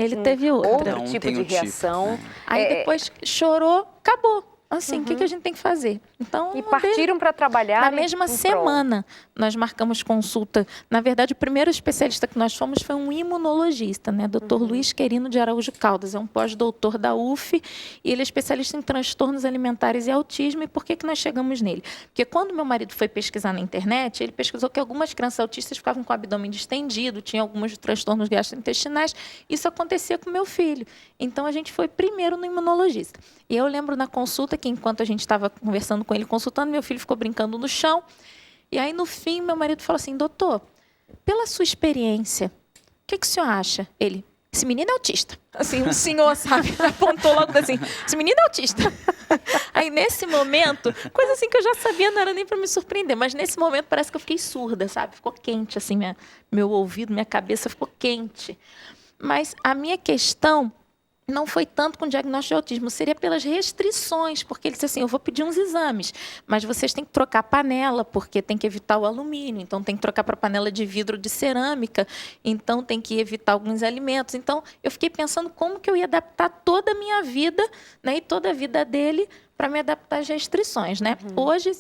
outro tipo de reação. Aí depois chorou, acabou. Assim, o que a gente tem que fazer? Então, e partiram para trabalhar na mesma semana. Nós marcamos consulta. Na verdade, o primeiro especialista que nós fomos foi um imunologista, né? Dr. Luiz Querino de Araújo Caldas. É um pós-doutor da UF e ele é especialista em transtornos alimentares e autismo. E por que nós chegamos nele? Porque quando meu marido foi pesquisar na internet, ele pesquisou que algumas crianças autistas ficavam com o abdômen distendido, tinham alguns transtornos gastrointestinais. Isso acontecia com meu filho. Então, a gente foi primeiro no imunologista. E eu lembro na consulta que, enquanto a gente estava conversando com ele, consultando, meu filho ficou brincando no chão. E aí, no fim, meu marido falou assim, doutor, pela sua experiência, o que o senhor acha? Ele, esse menino é autista. Assim, um senhor, sabe, apontou logo assim, esse menino é autista. Aí, nesse momento, coisa assim que eu já sabia, não era nem para me surpreender, mas nesse momento parece que eu fiquei surda, sabe? Ficou quente, assim, meu ouvido, minha cabeça ficou quente. Mas a minha questão não foi tanto com o diagnóstico de autismo, seria pelas restrições, porque ele disse assim, eu vou pedir uns exames, mas vocês têm que trocar a panela, porque tem que evitar o alumínio, então tem que trocar para panela de vidro de cerâmica, então tem que evitar alguns alimentos. Então, eu fiquei pensando como que eu ia adaptar toda a minha vida, né, e toda a vida dele para me adaptar às restrições, né? Hoje,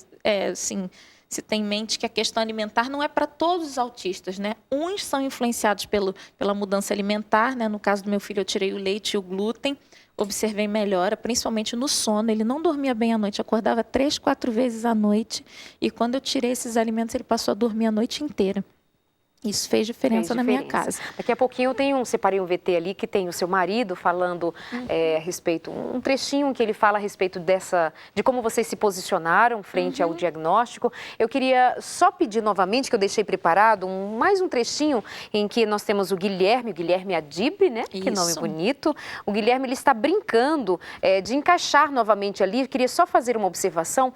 assim, se tem em mente que a questão alimentar não é para todos os autistas, né? Uns são influenciados pela mudança alimentar, né? No caso do meu filho, eu tirei o leite e o glúten. observei melhora, principalmente no sono. Ele não dormia bem à noite, acordava 3, 4 vezes à noite. E quando eu tirei esses alimentos, ele passou a dormir a noite inteira. Isso fez diferença na minha casa. Daqui a pouquinho eu separei um VT ali que tem o seu marido falando a respeito, um trechinho que ele fala a respeito de como vocês se posicionaram frente ao diagnóstico. Eu queria só pedir novamente, que eu deixei preparado, mais um trechinho em que nós temos o Guilherme Adib, né? Isso. Que nome bonito. O Guilherme, ele está brincando de encaixar novamente ali. Eu queria só fazer uma observação,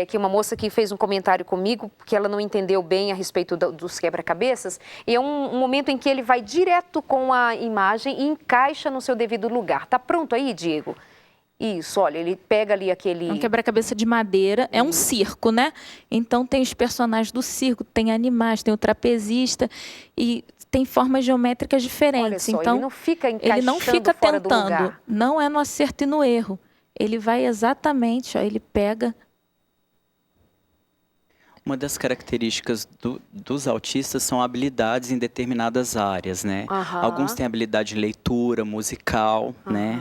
que uma moça que fez um comentário comigo, que ela não entendeu bem a respeito dos quebra-cabeças. E é um momento em que ele vai direto com a imagem e encaixa no seu devido lugar. Tá pronto aí, Diego? Isso, olha, ele pega ali aquele... É um quebra-cabeça de madeira, é um circo, né? Então tem os personagens do circo, tem animais, tem o trapezista e tem formas geométricas diferentes. Olha só, então ele não fica encaixando, ele não fica fora do tentando, lugar. não é no acerto e no erro. Ele vai exatamente, ó, ele pega... Uma das características dos autistas são habilidades em determinadas áreas, né? Alguns têm habilidade de leitura, musical, né?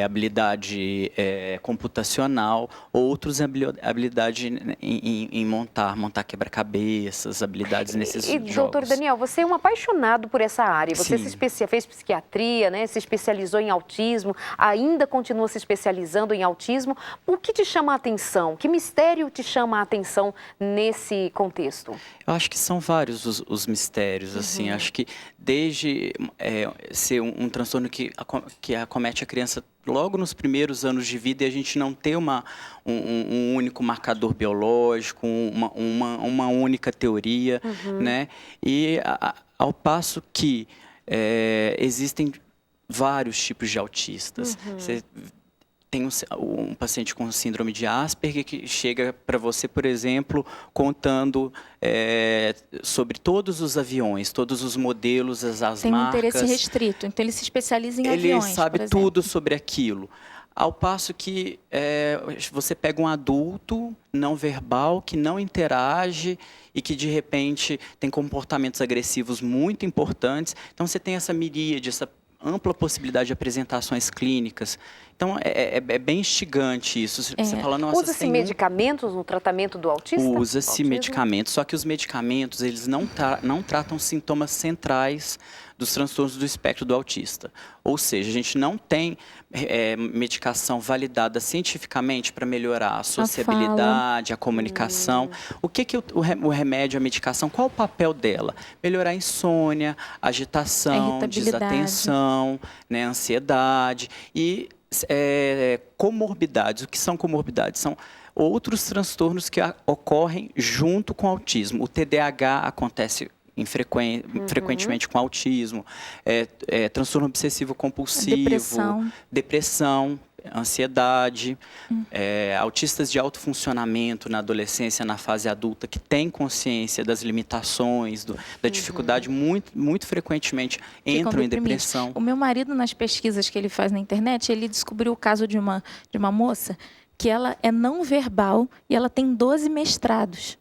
Habilidade computacional, outros habilidade em montar quebra-cabeças, habilidades nesses jogos. Doutor Daniel, você é um apaixonado por essa área, você fez psiquiatria, né? Se especializou em autismo, ainda continua se especializando em autismo. O que te chama a atenção? Que mistério te chama a atenção nesse contexto? Eu acho que são vários os mistérios, assim, acho que desde ser um transtorno que acomete a criança logo nos primeiros anos de vida e a gente não ter um único marcador biológico, uma única teoria, né? E ao passo que existem vários tipos de autistas. Você tem um paciente com síndrome de Asperger que chega para você, por exemplo, contando sobre todos os aviões, todos os modelos, as marcas. Tem um interesse restrito, então ele se especializa em aviões, Ele sabe tudo sobre aquilo. Ao passo que você pega um adulto não verbal, que não interage e que, de repente, tem comportamentos agressivos muito importantes. Então, você tem essa miríade, essa ampla possibilidade de apresentações clínicas. Então, é bem instigante isso. Você fala, nossa, usa-se medicamentos no tratamento do autista? Usa-se medicamentos, só que os medicamentos, eles não tratam sintomas centrais dos transtornos do espectro do autista. Ou seja, a gente não tem medicação validada cientificamente para melhorar a sociabilidade, a comunicação. O que o remédio, a medicação, qual o papel dela? Melhorar a insônia, agitação, desatenção, né, ansiedade e comorbidades. O que são comorbidades? São outros transtornos que ocorrem junto com o autismo. O TDAH acontece frequentemente com autismo, transtorno obsessivo compulsivo, depressão, ansiedade, autistas de alto funcionamento na adolescência, na fase adulta, que têm consciência das limitações, da dificuldade, muito frequentemente entram em depressão. O meu marido, nas pesquisas que ele faz na internet, ele descobriu o caso de uma moça que ela é não verbal e ela tem 12 mestrados.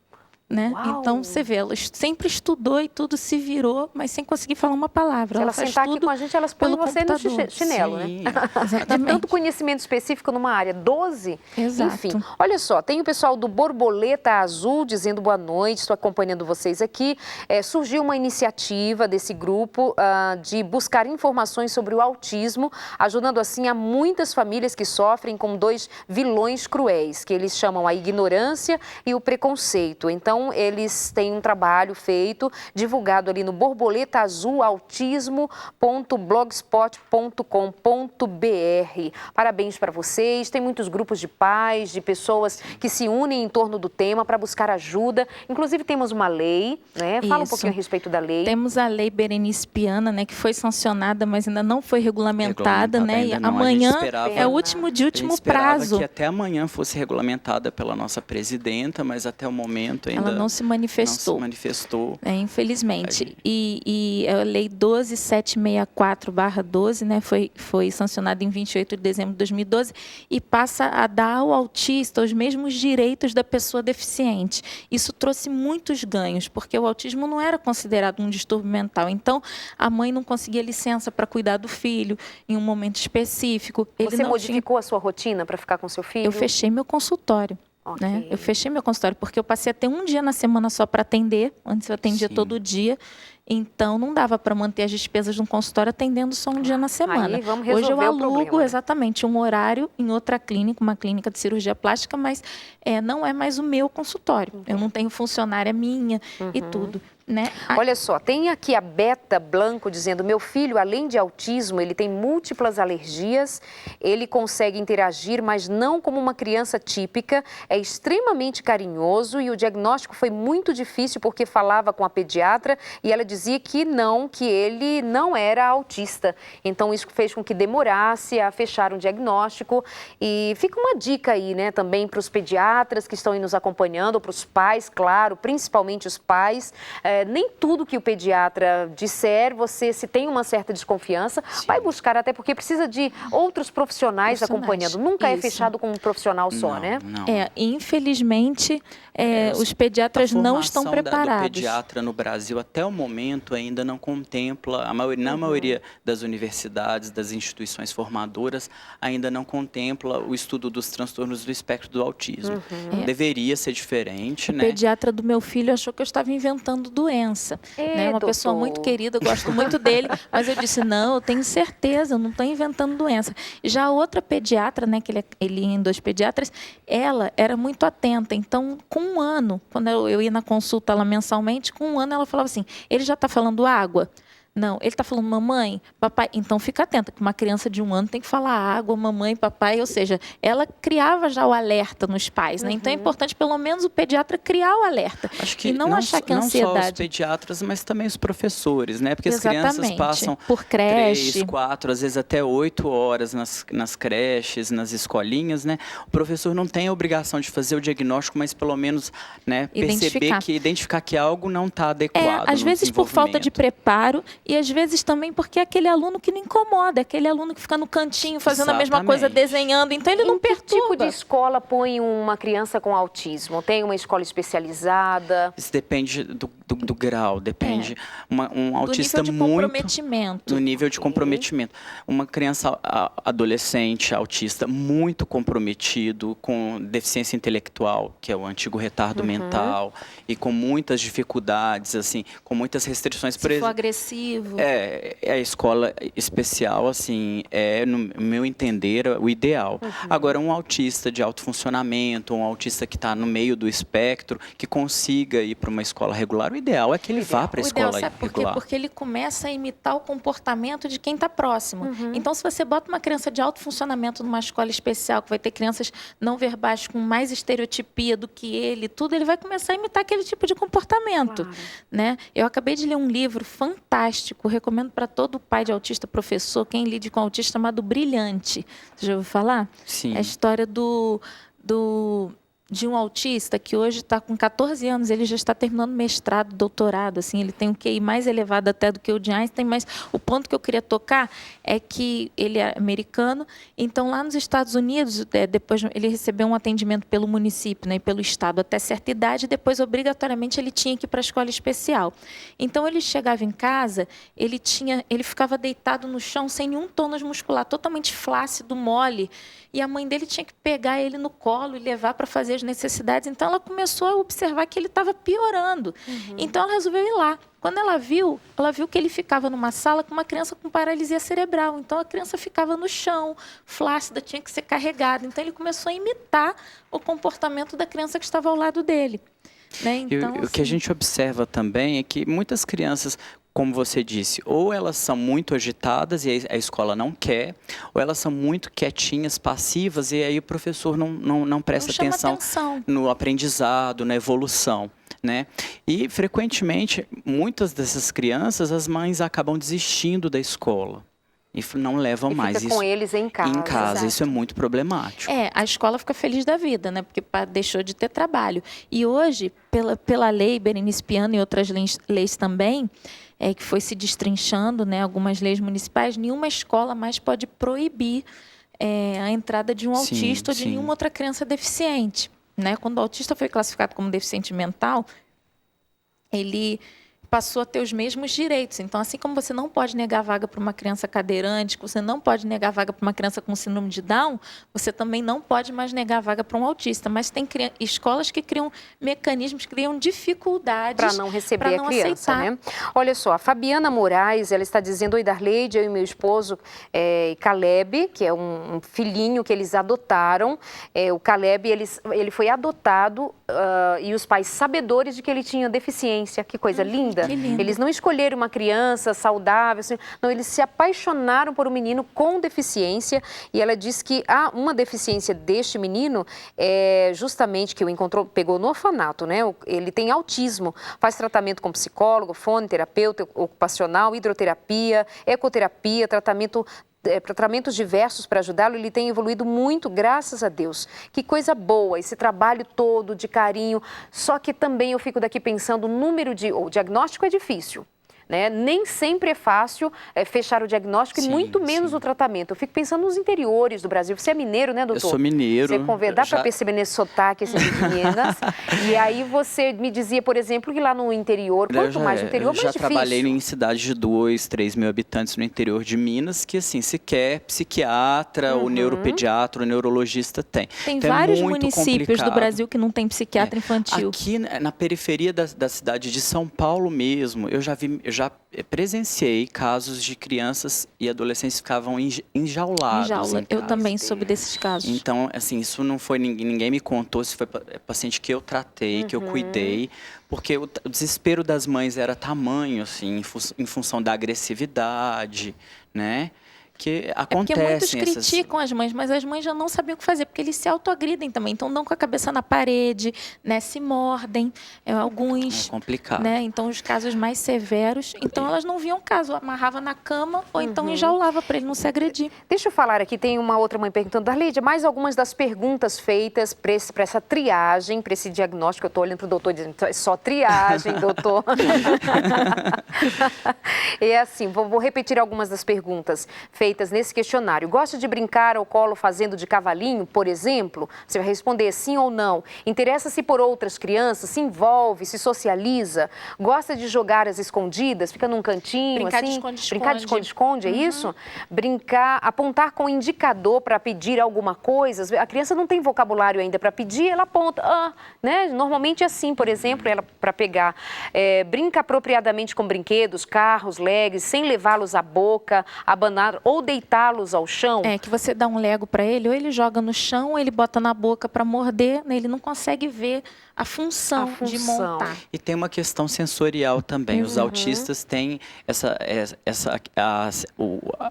Né? Então, você vê, ela sempre estudou e tudo, se virou, mas sem conseguir falar uma palavra. Se ela sentar aqui com a gente, elas põem você no chinelo, Sim, né? Exatamente. De tanto conhecimento específico numa área. 12? Exato. Enfim, olha só, tem o pessoal do Borboleta Azul dizendo boa noite, estou acompanhando vocês aqui. Surgiu uma iniciativa desse grupo de buscar informações sobre o autismo, ajudando assim a muitas famílias que sofrem com 2 vilões cruéis, que eles chamam a ignorância e o preconceito. Então, eles têm um trabalho feito, divulgado ali no borboletaazulautismo.blogspot.com.br. Parabéns para vocês. Tem muitos grupos de pais, de pessoas que se unem em torno do tema para buscar ajuda. Inclusive, temos uma lei, né? Fala um pouquinho a respeito da lei. Temos a lei Berenice Piana, né, que foi sancionada, mas ainda não foi regulamentada, né? E amanhã é o último A prazo. gente que até amanhã fosse regulamentada pela nossa presidenta, mas até o momento ainda ela não se manifestou. Não se manifestou. Infelizmente. E a Lei 12.764/12, né, foi sancionada em 28 de dezembro de 2012 e passa a dar ao autista os mesmos direitos da pessoa deficiente. Isso trouxe muitos ganhos, porque o autismo não era considerado um distúrbio mental. Então, a mãe não conseguia licença para cuidar do filho em um momento específico. Você modificou a sua rotina para ficar com seu filho? Eu fechei meu consultório. Okay. Né? Eu fechei meu consultório porque eu passei a ter um dia na semana só para atender. Antes eu atendia todo dia. Então, não dava para manter as despesas de um consultório atendendo só um dia na semana. Aí, vamos resolver Hoje eu alugo o problema, né? exatamente um horário em outra clínica, uma clínica de cirurgia plástica, mas não é mais o meu consultório. Eu não tenho funcionária minha e tudo. Né? Olha só, tem aqui a Beta Blanco dizendo: meu filho, além de autismo, ele tem múltiplas alergias, ele consegue interagir, mas não como uma criança típica, é extremamente carinhoso e o diagnóstico foi muito difícil porque falava com a pediatra e ela dizia que ele não era autista. Então isso fez com que demorasse a fechar um diagnóstico. E fica uma dica aí, né, também para os pediatras que estão aí nos acompanhando, para os pais, claro, principalmente os pais. Nem tudo que o pediatra disser, você, se tem uma certa desconfiança, vai buscar, até porque precisa de outros profissionais acompanhando. Nunca é fechado com um profissional só, né? Não. Infelizmente, os pediatras não estão preparados. A formação do pediatra no Brasil, até o momento, ainda não contempla, na maioria das universidades, das instituições formadoras, ainda não contempla o estudo dos transtornos do espectro do autismo. Deveria ser diferente, né? O pediatra do meu filho achou que eu estava inventando doença. Né? Uma pessoa muito querida, eu gosto muito dele, mas eu disse, não, eu tenho certeza, eu não estou inventando doença. Já a outra pediatra, né, que ele ia em 2 pediatras, ela era muito atenta. Então, com 1 ano, quando eu ia na consulta lá mensalmente, com 1 ano ela falava assim, ele já está falando água? Não, ele está falando mamãe, papai. Então, fica atenta, que uma criança de 1 ano tem que falar água, mamãe, papai. Ou seja, ela criava já o alerta nos pais, né? Então, é importante, pelo menos, o pediatra criar o alerta. Acho que e não achar que a ansiedade... Não só os pediatras, mas também os professores, né? Porque as crianças passam por creche, 3, 4, às vezes até 8 horas nas creches, nas escolinhas, né? O professor não tem a obrigação de fazer o diagnóstico, mas pelo menos, né, identificar que algo não está adequado. Às vezes por falta de preparo. E às vezes também porque é aquele aluno que não incomoda, é aquele aluno que fica no cantinho fazendo a mesma coisa, desenhando, então ele não perturba. Que tipo de escola põe uma criança com autismo? Tem uma escola especializada? Isso depende do grau, depende. Um autista do nível de comprometimento. No nível de comprometimento. Uma criança adolescente, autista, muito comprometido, com deficiência intelectual, que é o antigo retardo mental, e com muitas dificuldades, assim, com muitas restrições. Se for agressivo. A escola especial, assim, no meu entender, o ideal. Agora, um autista de alto funcionamento, um autista que está no meio do espectro, que consiga ir para uma escola regular, o ideal é que ele vá para a escola sabe por quê? regular. Porque ele começa a imitar o comportamento de quem está próximo. Então, se você bota uma criança de alto funcionamento numa escola especial, que vai ter crianças não verbais com mais estereotipia do que ele, ele vai começar a imitar aquele tipo de comportamento. Claro. Né? Eu acabei de ler um livro fantástico, recomendo para todo pai de autista, professor, quem lide com autista, chamado Brilhante. Você já ouviu falar? Sim. É a história de um autista que hoje está com 14 anos, ele já está terminando mestrado, doutorado, assim, ele tem um QI mais elevado até do que o de Einstein, mas o ponto que eu queria tocar é que ele é americano, então lá nos Estados Unidos, depois ele recebeu um atendimento pelo município, né, e pelo estado até certa idade, e depois obrigatoriamente ele tinha que ir para a escola especial. Então ele chegava em casa, ele ficava deitado no chão sem nenhum tônus muscular, totalmente flácido, mole, e a mãe dele tinha que pegar ele no colo e levar para fazer as necessidades. Então, ela começou a observar que ele estava piorando. Então, ela resolveu ir lá. Quando ela viu que ele ficava numa sala com uma criança com paralisia cerebral. Então, a criança ficava no chão, flácida, tinha que ser carregada. Então, ele começou a imitar o comportamento da criança que estava ao lado dele. Né? Então, o que a gente observa também é que muitas crianças, como você disse, ou elas são muito agitadas e a escola não quer, ou elas são muito quietinhas, passivas, e aí o professor não presta atenção no aprendizado, na evolução. Né? E, frequentemente, muitas dessas crianças, as mães acabam desistindo da escola. e não levam mais fica com eles em casa. Em casa, Exato. isso é muito problemático. A escola fica feliz da vida, né? Porque deixou de ter trabalho. E hoje, pela lei Berenice Piana e outras leis também, que foi se destrinchando, né, algumas leis municipais, nenhuma escola mais pode proibir a entrada de um autista ou de nenhuma outra criança deficiente. Né? Quando o autista foi classificado como deficiente mental, ele passou a ter os mesmos direitos. Então, assim como você não pode negar vaga para uma criança cadeirante, você não pode negar vaga para uma criança com síndrome de Down, você também não pode mais negar vaga para um autista. Mas tem escolas que criam mecanismos, criam dificuldades para não receber não a criança, aceitar. né? Olha só, a Fabiana Moraes, ela está dizendo: oi, Darleide, eu e meu esposo Caleb, que é um filhinho que eles adotaram. O Caleb, ele foi adotado e os pais sabedores de que ele tinha deficiência. Que coisa linda. Que lindo. Eles não escolheram uma criança saudável, assim, não, eles se apaixonaram por um menino com deficiência, e ela diz que uma deficiência deste menino é justamente que pegou no orfanato, né? Ele tem autismo, faz tratamento com psicólogo, fonoterapeuta ocupacional, hidroterapia, ecoterapia, tratamentos diversos para ajudá-lo. Ele tem evoluído muito, graças a Deus. Que coisa boa, esse trabalho todo de carinho. Só que também eu fico daqui pensando, o diagnóstico é difícil. Né? Nem sempre é fácil fechar o diagnóstico e muito menos o tratamento. Eu fico pensando nos interiores do Brasil. Você é mineiro, né, doutor? Eu sou mineiro. Dá para perceber nesse sotaque, esse de Minas. E aí você me dizia, por exemplo, que lá no interior, quanto mais no interior, mais difícil. Eu já trabalhei em cidades de 2, 3 mil habitantes no interior de Minas, que assim, sequer psiquiatra, o neuropediatra, o neurologista tem. Tem então, vários muito municípios complicado. do Brasil que não tem psiquiatra infantil. Aqui na periferia da cidade de São Paulo mesmo, eu já presenciei casos de crianças e adolescentes que ficavam enjaulados. Eu também soube desses casos. Então, assim, isso não foi ninguém me contou, se foi paciente que eu tratei, que eu cuidei, porque o desespero das mães era tamanho, assim, em função da agressividade, né? Que acontecem porque muitos criticam as mães, mas as mães já não sabiam o que fazer, porque eles se autoagridem também. Então, dão com a cabeça na parede, né, se mordem, alguns... É complicado. Né, então, os casos mais severos, então elas não viam caso, amarrava na cama ou então enjaulava para ele não se agredir. Deixa eu falar aqui, tem uma outra mãe perguntando: Darleide, mais algumas das perguntas feitas para essa triagem, para esse diagnóstico. Eu estou olhando para o doutor dizendo: é só triagem, doutor. É assim, vou repetir algumas das perguntas feitas nesse questionário. Gosta de brincar ao colo fazendo de cavalinho, por exemplo? Você vai responder sim ou não. Interessa-se por outras crianças? Se envolve? Se socializa? Gosta de jogar às escondidas? Fica num cantinho, Brincar assim? de esconde-esconde. Brincar de esconde-esconde, é isso? Brincar, apontar com o indicador para pedir alguma coisa. A criança não tem vocabulário ainda para pedir, ela aponta. Né? Normalmente é assim, por exemplo, ela para pegar. Brinca apropriadamente com brinquedos, carros, legs, sem levá-los à boca, abanar ou deitá-los ao chão. Que você dá um Lego para ele, ou ele joga no chão, ou ele bota na boca para morder, né? Ele não consegue ver a função de montar. E tem uma questão sensorial também. Os autistas têm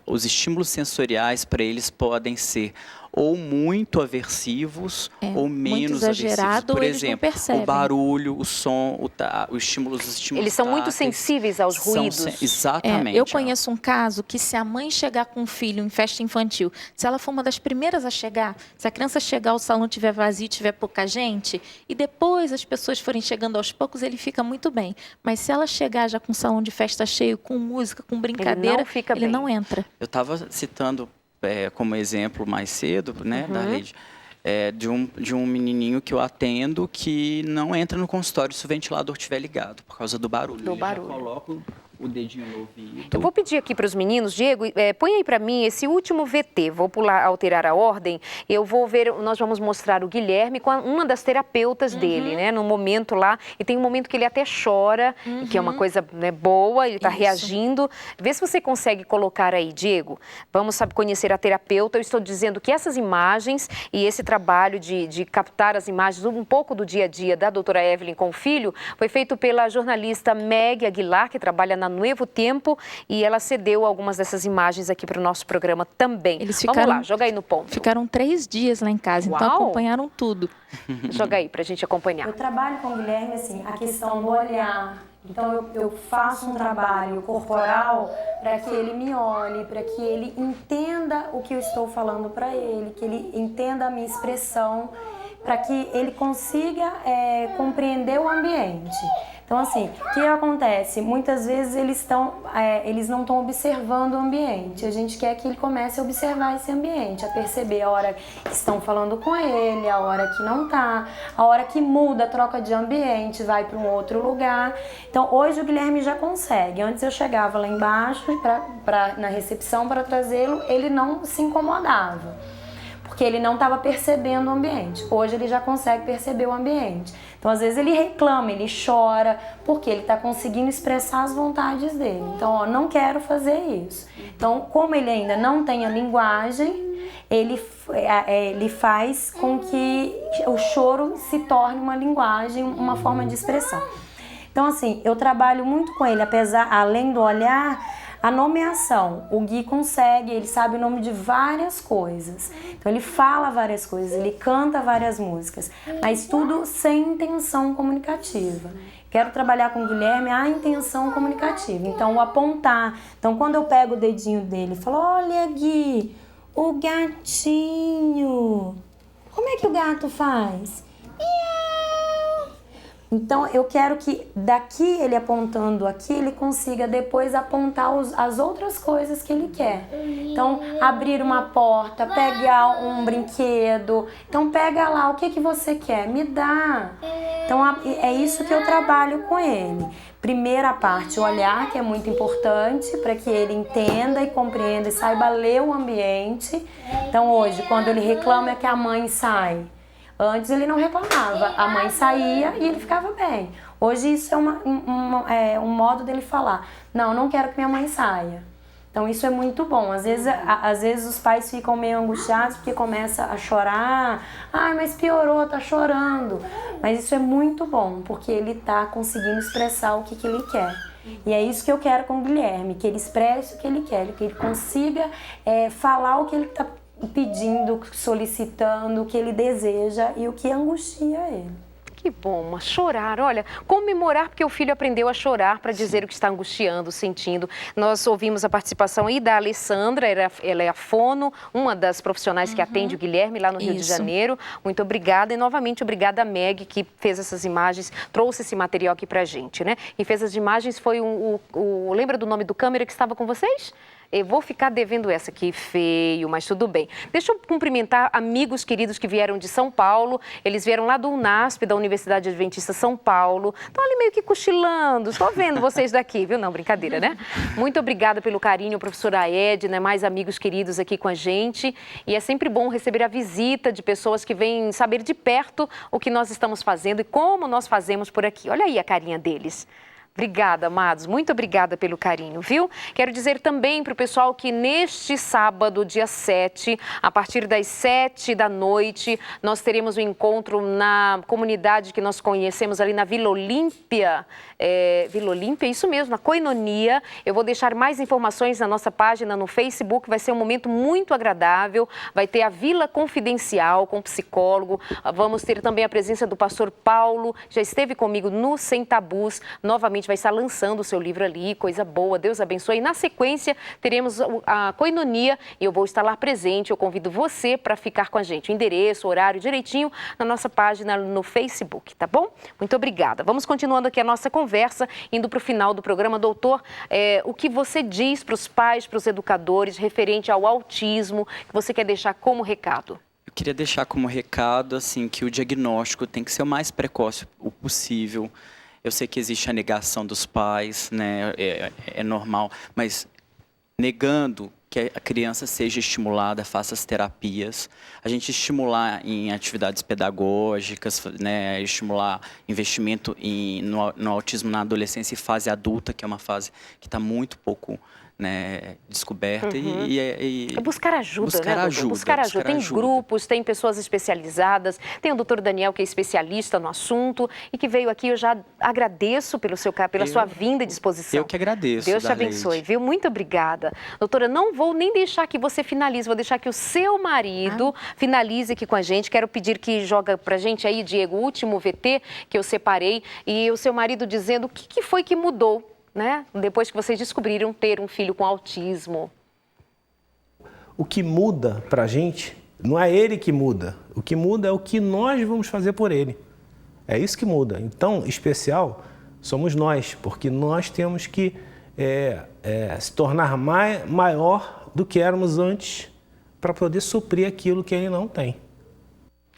os estímulos sensoriais para eles podem ser ou muito aversivos ou menos aversivos. Por exemplo, o barulho, o som, os estímulos Eles são muito sensíveis aos ruídos. Exatamente. Eu conheço um caso que, se a mãe chegar com o filho em festa infantil, se ela for uma das primeiras a chegar, se a criança chegar, o salão estiver vazio, tiver pouca gente, e depois as pessoas forem chegando aos poucos, ele fica muito bem. Mas se ela chegar já com o salão de festa cheio, com música, com brincadeira, ele não entra. Eu estava citando como exemplo mais cedo, né, Darleide, de um menininho que eu atendo que não entra no consultório se o ventilador estiver ligado, por causa do barulho. Já coloco o dedinho no ouvido. Eu vou pedir aqui para os meninos, Diego, põe aí para mim esse último VT, vou alterar a ordem, nós vamos mostrar o Guilherme com uma das terapeutas dele, né, no momento lá, e tem um momento que ele até chora, que é uma coisa, né, boa, ele está reagindo. Vê se você consegue colocar aí, Diego. Vamos conhecer a terapeuta. Eu estou dizendo que essas imagens e esse trabalho de captar as imagens, um pouco do dia a dia da doutora Evelyn com o filho, foi feito pela jornalista Meg Aguilar, que trabalha na Novo Tempo, e ela cedeu algumas dessas imagens aqui para o nosso programa também. Vamos lá, joga aí no ponto. Ficaram 3 dias lá em casa, então acompanharam tudo. Joga aí para a gente acompanhar. Eu trabalho com o Guilherme, assim, a questão do olhar, Então eu faço um trabalho corporal para que ele me olhe, para que ele entenda o que eu estou falando para ele, que ele entenda a minha expressão, para que ele consiga compreender o ambiente. Então, assim, o que acontece? Muitas vezes eles não estão observando o ambiente. A gente quer que ele comece a observar esse ambiente, a perceber a hora que estão falando com ele, a hora que não tá, a hora que muda, troca de ambiente, vai para um outro lugar. Então, hoje o Guilherme já consegue. Antes eu chegava lá embaixo na recepção para trazê-lo, ele não se incomodava, porque ele não estava percebendo o ambiente. Hoje ele já consegue perceber o ambiente. Então, às vezes ele reclama, ele chora, porque ele está conseguindo expressar as vontades dele. Então, ó, não quero fazer isso. Então, como ele ainda não tem a linguagem, ele faz com que o choro se torne uma linguagem, uma forma de expressão. Então, assim, eu trabalho muito com ele, além do olhar, a nomeação. O Gui consegue, ele sabe o nome de várias coisas. Então ele fala várias coisas, ele canta várias músicas, mas tudo sem intenção comunicativa. Quero trabalhar com o Guilherme a intenção comunicativa. Então o apontar. Então quando eu pego o dedinho dele e falo, olha Gui, o gatinho. Como é que o gato faz? Então, eu quero que daqui, ele apontando aqui, ele consiga depois apontar as outras coisas que ele quer. Então, abrir uma porta, pegar um brinquedo. Então, pega lá, o que você quer? Me dá. Então, é isso que eu trabalho com ele. Primeira parte, o olhar, que é muito importante para que ele entenda e compreenda e saiba ler o ambiente. Então, hoje, quando ele reclama é que a mãe sai. Antes ele não reclamava, a mãe saía e ele ficava bem. Hoje isso é um modo dele falar, não quero que minha mãe saia. Então isso é muito bom. Às vezes os pais ficam meio angustiados porque começa a chorar. Mas piorou, tá chorando. Mas isso é muito bom, porque ele tá conseguindo expressar o que ele quer. E é isso que eu quero com o Guilherme, que ele expresse o que ele quer, que ele consiga falar o que ele tá pedindo, solicitando, o que ele deseja e o que angustia ele. Que bom, chorar, olha, comemorar porque o filho aprendeu a chorar para dizer o que está angustiando, sentindo. Nós ouvimos a participação aí da Alessandra, ela é a fono, uma das profissionais que atende o Guilherme lá no Rio de Janeiro. Muito obrigada e novamente obrigada a Meg que fez essas imagens, trouxe esse material aqui pra gente, né? E fez as imagens, foi lembra do nome do câmera que estava com vocês? Eu vou ficar devendo essa aqui, feio, mas tudo bem. Deixa eu cumprimentar amigos queridos que vieram de São Paulo. Eles vieram lá do UNASP, da Universidade Adventista São Paulo. Estão ali meio que cochilando. Estou vendo vocês daqui, viu? Não, brincadeira, né? Muito obrigada pelo carinho, professora Edna, mais amigos queridos aqui com a gente. E é sempre bom receber a visita de pessoas que vêm saber de perto o que nós estamos fazendo e como nós fazemos por aqui. Olha aí a carinha deles. Obrigada, amados. Muito obrigada pelo carinho, viu? Quero dizer também para o pessoal que neste sábado, dia 7, a partir das 7 da noite, nós teremos um encontro na comunidade que nós conhecemos ali na Vila Olímpia. Vila Olímpia, isso mesmo, na Koinonia. Eu vou deixar mais informações na nossa página no Facebook. Vai ser um momento muito agradável. Vai ter a Vila Confidencial com psicólogo. Vamos ter também a presença do pastor Paulo. Já esteve comigo no Sem Tabus. Novamente vai estar lançando o seu livro ali, coisa boa, Deus abençoe. E na sequência teremos a Koinonia e eu vou estar lá presente. Eu convido você para ficar com a gente. O endereço, o horário direitinho na nossa página no Facebook, tá bom? Muito obrigada. Vamos continuando aqui a nossa conversa, indo para o final do programa. Doutor, o que você diz para os pais, para os educadores, referente ao autismo, que você quer deixar como recado? Eu queria deixar como recado, assim, que o diagnóstico tem que ser o mais precoce possível. Eu sei que existe a negação dos pais, né? É normal, mas negando que a criança seja estimulada, faça as terapias, a gente estimular em atividades pedagógicas, né? Estimular investimento no autismo na adolescência e fase adulta, que é uma fase que está muito pouco né, descoberta e Buscar ajuda, buscar né, doutor? ajuda, Buscar ajuda. Tem ajuda. grupos, tem pessoas especializadas, tem o doutor Daniel, que é especialista no assunto e que veio aqui. Eu já agradeço pela sua vinda e disposição. Eu que agradeço. Deus te abençoe, viu? Muito obrigada. Doutora, não vou nem deixar que você finalize, vou deixar que o seu marido finalize aqui com a gente. Quero pedir que joga pra gente aí, Diego, o último VT que eu separei, e o seu marido dizendo o que foi que mudou, né? Depois que vocês descobriram ter um filho com autismo. O que muda pra gente não é ele que muda. O que muda é o que nós vamos fazer por ele. É isso que muda. Então, especial somos nós, porque nós temos que se tornar maior do que éramos antes para poder suprir aquilo que ele não tem.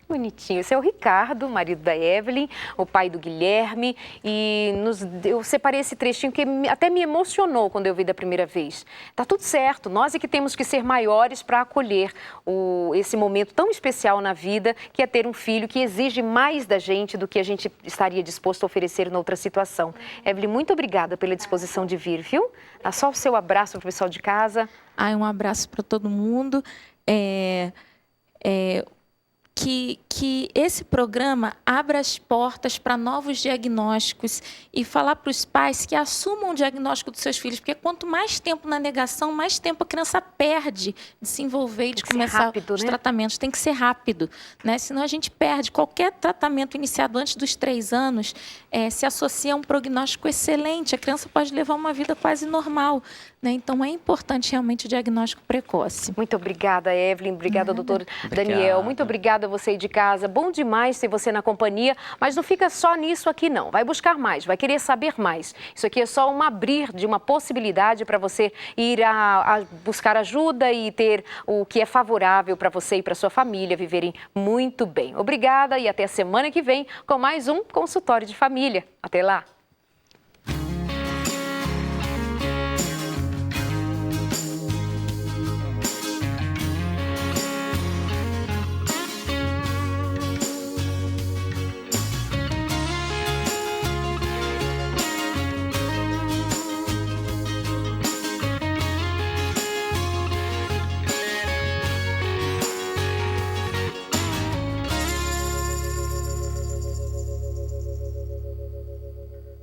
Bonitinho. Esse é o Ricardo, marido da Evelyn, o pai do Guilherme. E eu separei esse trechinho que até me emocionou quando eu vi da primeira vez. Tá tudo certo, nós é que temos que ser maiores para acolher esse momento tão especial na vida, que é ter um filho que exige mais da gente do que a gente estaria disposto a oferecer em outra situação. Evelyn, muito obrigada pela disposição de vir, viu? Dá só o seu abraço para o pessoal de casa. Um abraço para todo mundo. Que esse programa abra as portas para novos diagnósticos e falar para os pais que assumam o diagnóstico dos seus filhos, porque quanto mais tempo na negação, mais tempo a criança perde de se envolver e de começar os tratamentos. Tem que ser rápido, né? Senão a gente perde. Qualquer tratamento iniciado antes dos 3 anos se associa a um prognóstico excelente. A criança pode levar uma vida quase normal, né? Então é importante realmente o diagnóstico precoce. Muito obrigada, Evelyn. Obrigada, doutor Daniel. Muito obrigada a você aí de casa. Bom demais ter você na companhia, mas não fica só nisso aqui não. Vai buscar mais, vai querer saber mais. Isso aqui é só um abrir de uma possibilidade para você ir a buscar ajuda e ter o que é favorável para você e para sua família viverem muito bem. Obrigada e até a semana que vem com mais um consultório de família. Até lá!